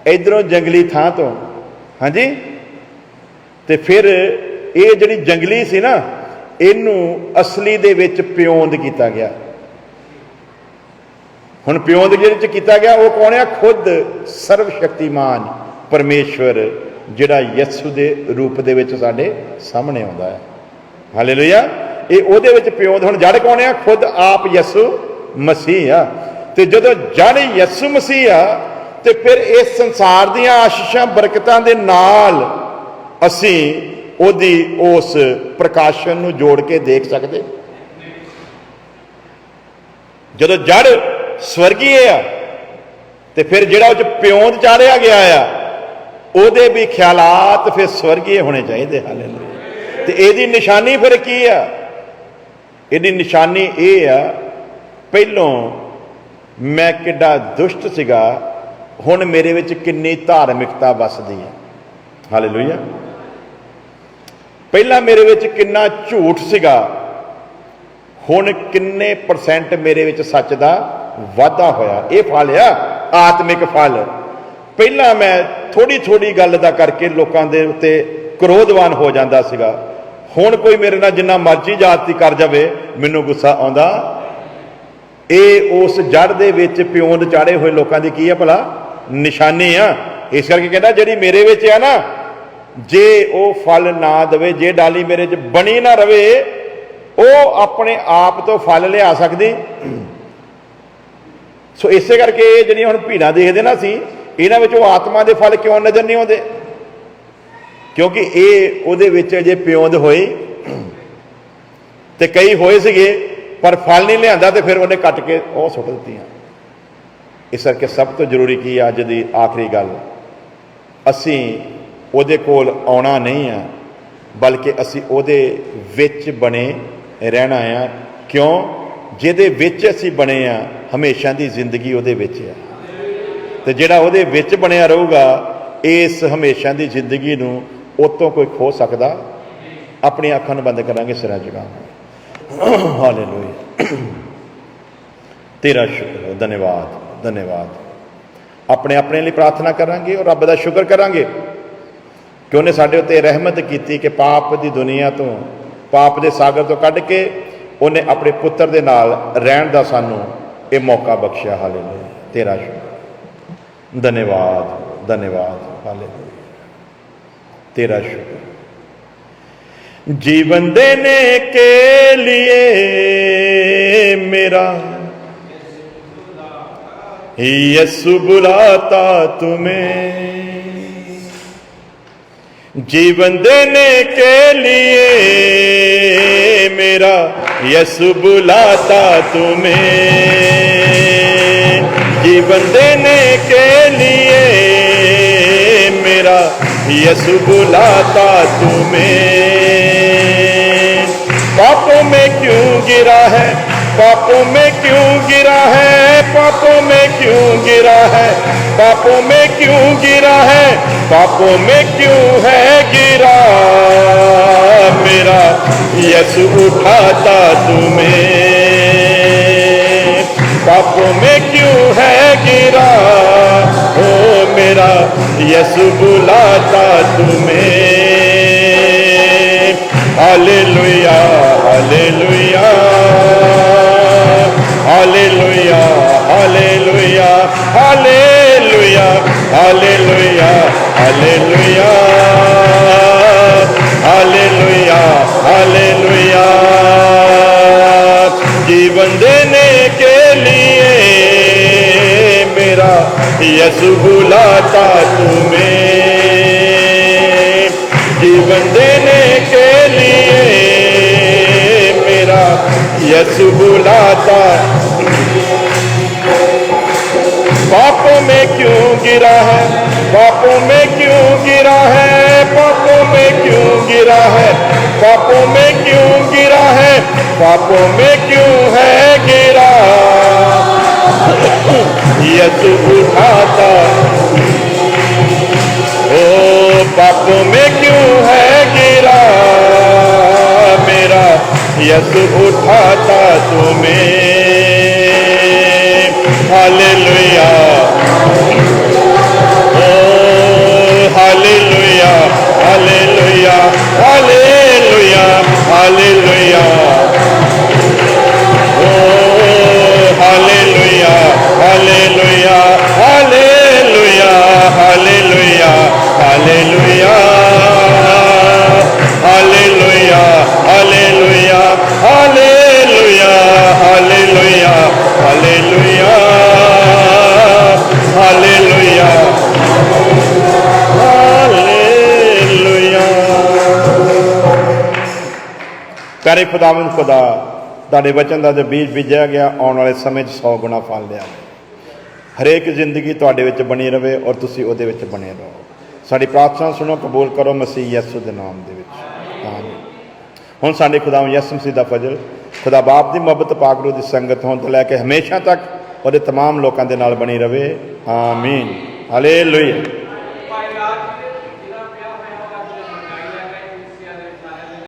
इधरों जंगली थां तो। हाँ जी, ते फिर ये जिहड़ी जंगली सी ना, इनू असली दे विच प्योंद किया गया। हुण प्योंद जिहदे च किया गया वो कौन है? खुद सर्वशक्तिमान परमेश्वर जिहड़ा यसू दे रूप दे विच साडे सामने आउंदा है। हालेलुया। ये उहदे विच प्योंद, हुण जड़ कौन है? खुद आप यसू मसीह आ। ते जदों जड़ यसू मसीह आ ते फिर इस संसार दियां आशीषां बरकतां दे नाल असीं ओदी उस प्रकाशन नूं जोड़ के देख सकते। जदों जड़ स्वर्गीय आ ते फिर जिहड़ा उस प्योंद चाढ़िया गया आ ਉਹਦੇ भी ख्यालात फिर स्वर्गीय होने चाहिए। हालेलुया। ते ਇਹਦੀ निशानी फिर की आ? ਇਹਦੀ निशानी ਇਹ आ, ਪਹਿਲੋਂ मैं किड्डा दुष्ट सीगा, हुण मेरे विच किन्नी धार्मिकता वसदी है। हालेलुया। पहला मेरे विच किन्ना झूठ सीगा, हुण किन्ने परसेंट मेरे विच सच दा वाधा होया। ये फल आ आत्मिक फल। पहला मैं थोड़ी थोड़ी गल दा करके लोकां दे उत्ते क्रोधवान हो जांदा सीगा, हुण कोई मेरे नाल जिन्ना मर्जी जाति कर जावे मैनूं गुस्सा आउंदा। ये उस जड़ दे विच प्योंद चाढ़े हुए लोकां दी की है भला? निशानी आ। इस करके कहंदा जिहड़ी मेरे विच है ना, जे वो फल ना देवे, जे डाली मेरे च बनी ना रवे, वो अपने आप तो फल लिया सकदी। सो इसे करके जिहड़ियां हुण भीड़ां देखदे ना सी, इन्हां विच आत्मा दे फल क्यों नज़र नहीं आउंदे? क्योंकि ये उहदे विच अजे प्योंद होई ते कई होए सीगे पर फल नहीं लिआंदा, तो फिर उन्हें कट के वह सुट दित्तियां। इस करके सब तो जरूरी की अज की आखिरी गल, असीं उहदे कोल आउणा नहीं आ, बल्कि असीं उहदे विच बने रहना आ। क्यों? जिहदे विच असीं बने आ, हमेशा की जिंदगी उहदे विच आ। ते जिहड़ा उहदे विच बनिया रहूगा, इस हमेशा की जिंदगी नूं उतों कोई खो सकदा। अपनी अखां नूं बंद करांगे, सिरां झुकावांगे। हालेलुया। तेरा शुक्र, धन्यवाद धन्यवाद। अपने अपने लिए प्रार्थना करांगे और रब दा शुक्र करांगे कि उन्हें साडे उत्ते रहमत की कि पाप की दुनिया तो, पाप के सागर तो कढ़ के उन्हें अपने पुत्र दे नाल रहण दा सानू ये मौका बख्शिया। हालेलुया। तेरा शुक्र, धन्यवाद धन्यवाद। हालेलुया। तेरा शुक्र। जीवन देने के लिए मेरा यीशु बुलाता तुम्हें, जीवन देने के लिए मेरा यीशु बुलाता तुम्हें, जीवन देने के लिए मेरा यीशु बुलाता तुम्हें। पापों में क्यों गिरा है, पापों में क्यों गिरा है, पापों में क्यों गिरा है, पापों में क्यों गिरा है, पापों में क्यों है गिरा, मेरा यीशु उठाता तुम्हें। पापों में क्यों है गिरा, ओ मेरा यीशु बुलाता तुम्हें। Hallelujah hallelujah hallelujah hallelujah hallelujah hallelujah hallelujah hallelujah hallelujah. जीवन देने के लिए मेरा यसु बुलाता तुम्हें जीवन देने के लिए, मेरा यसु बुलाता। पापों में क्यों गिरा है, पापों में क्यों गिरा है, पापों में क्यों गिरा है, पापों में क्यों गिरा है, पापों में क्यों है गिरा, यसु उठाता। ओ पापों में क्यों है गिरा, मेरा यसु उठाता तुम्हें। Hallelujah, oh hallelujah, hallelujah, hallelujah, hallelujah, oh hallelujah, hallelujah, hallelujah, hallelujah, hallelujah, hallelujah, hallelujah, hallelujah, hallelujah, hallelujah, hallelujah, hallelujah. प्यारे खुदावंद खुदा, ਤੁਹਾਡੇ ਵਚਨ ਦਾ ਜੋ ਬੀਜ ਬੀਜਿਆ ਗਿਆ ਆਉਣ ਵਾਲੇ ਸਮੇਂ 'ਚ 100 ਗੁਣਾ ਫਲ ਲਿਆਵੇ। ਹਰੇਕ ਜ਼ਿੰਦਗੀ ਤੁਹਾਡੇ ਵਿੱਚ ਬਣੀ ਰਵੇ ਔਰ ਤੁਸੀਂ ਉਹਦੇ ਵਿੱਚ ਬਣੇ ਰਹੋ। ਸਾਡੀ ਪ੍ਰਾਰਥਨਾ ਸੁਣੋ, ਕਬੂਲ ਕਰੋ ਮਸੀਹ ਯਿਸੂ ਦੇ ਨਾਮ ਦੇ ਵਿੱਚ, ਆਮੀਨ। ਹੁਣ ਸਾਡੇ ਖੁਦਾਵੰਦ ਯਿਸੂ ਮਸੀਹ ਦਾ ਫਜ਼ਲ, खुदा बाप की मुहब्बत, पाक रूह की संगत होने तो लैके हमेशा तक और तमाम लोगों के नाल बनी रहे। आमीन। हालेलुया।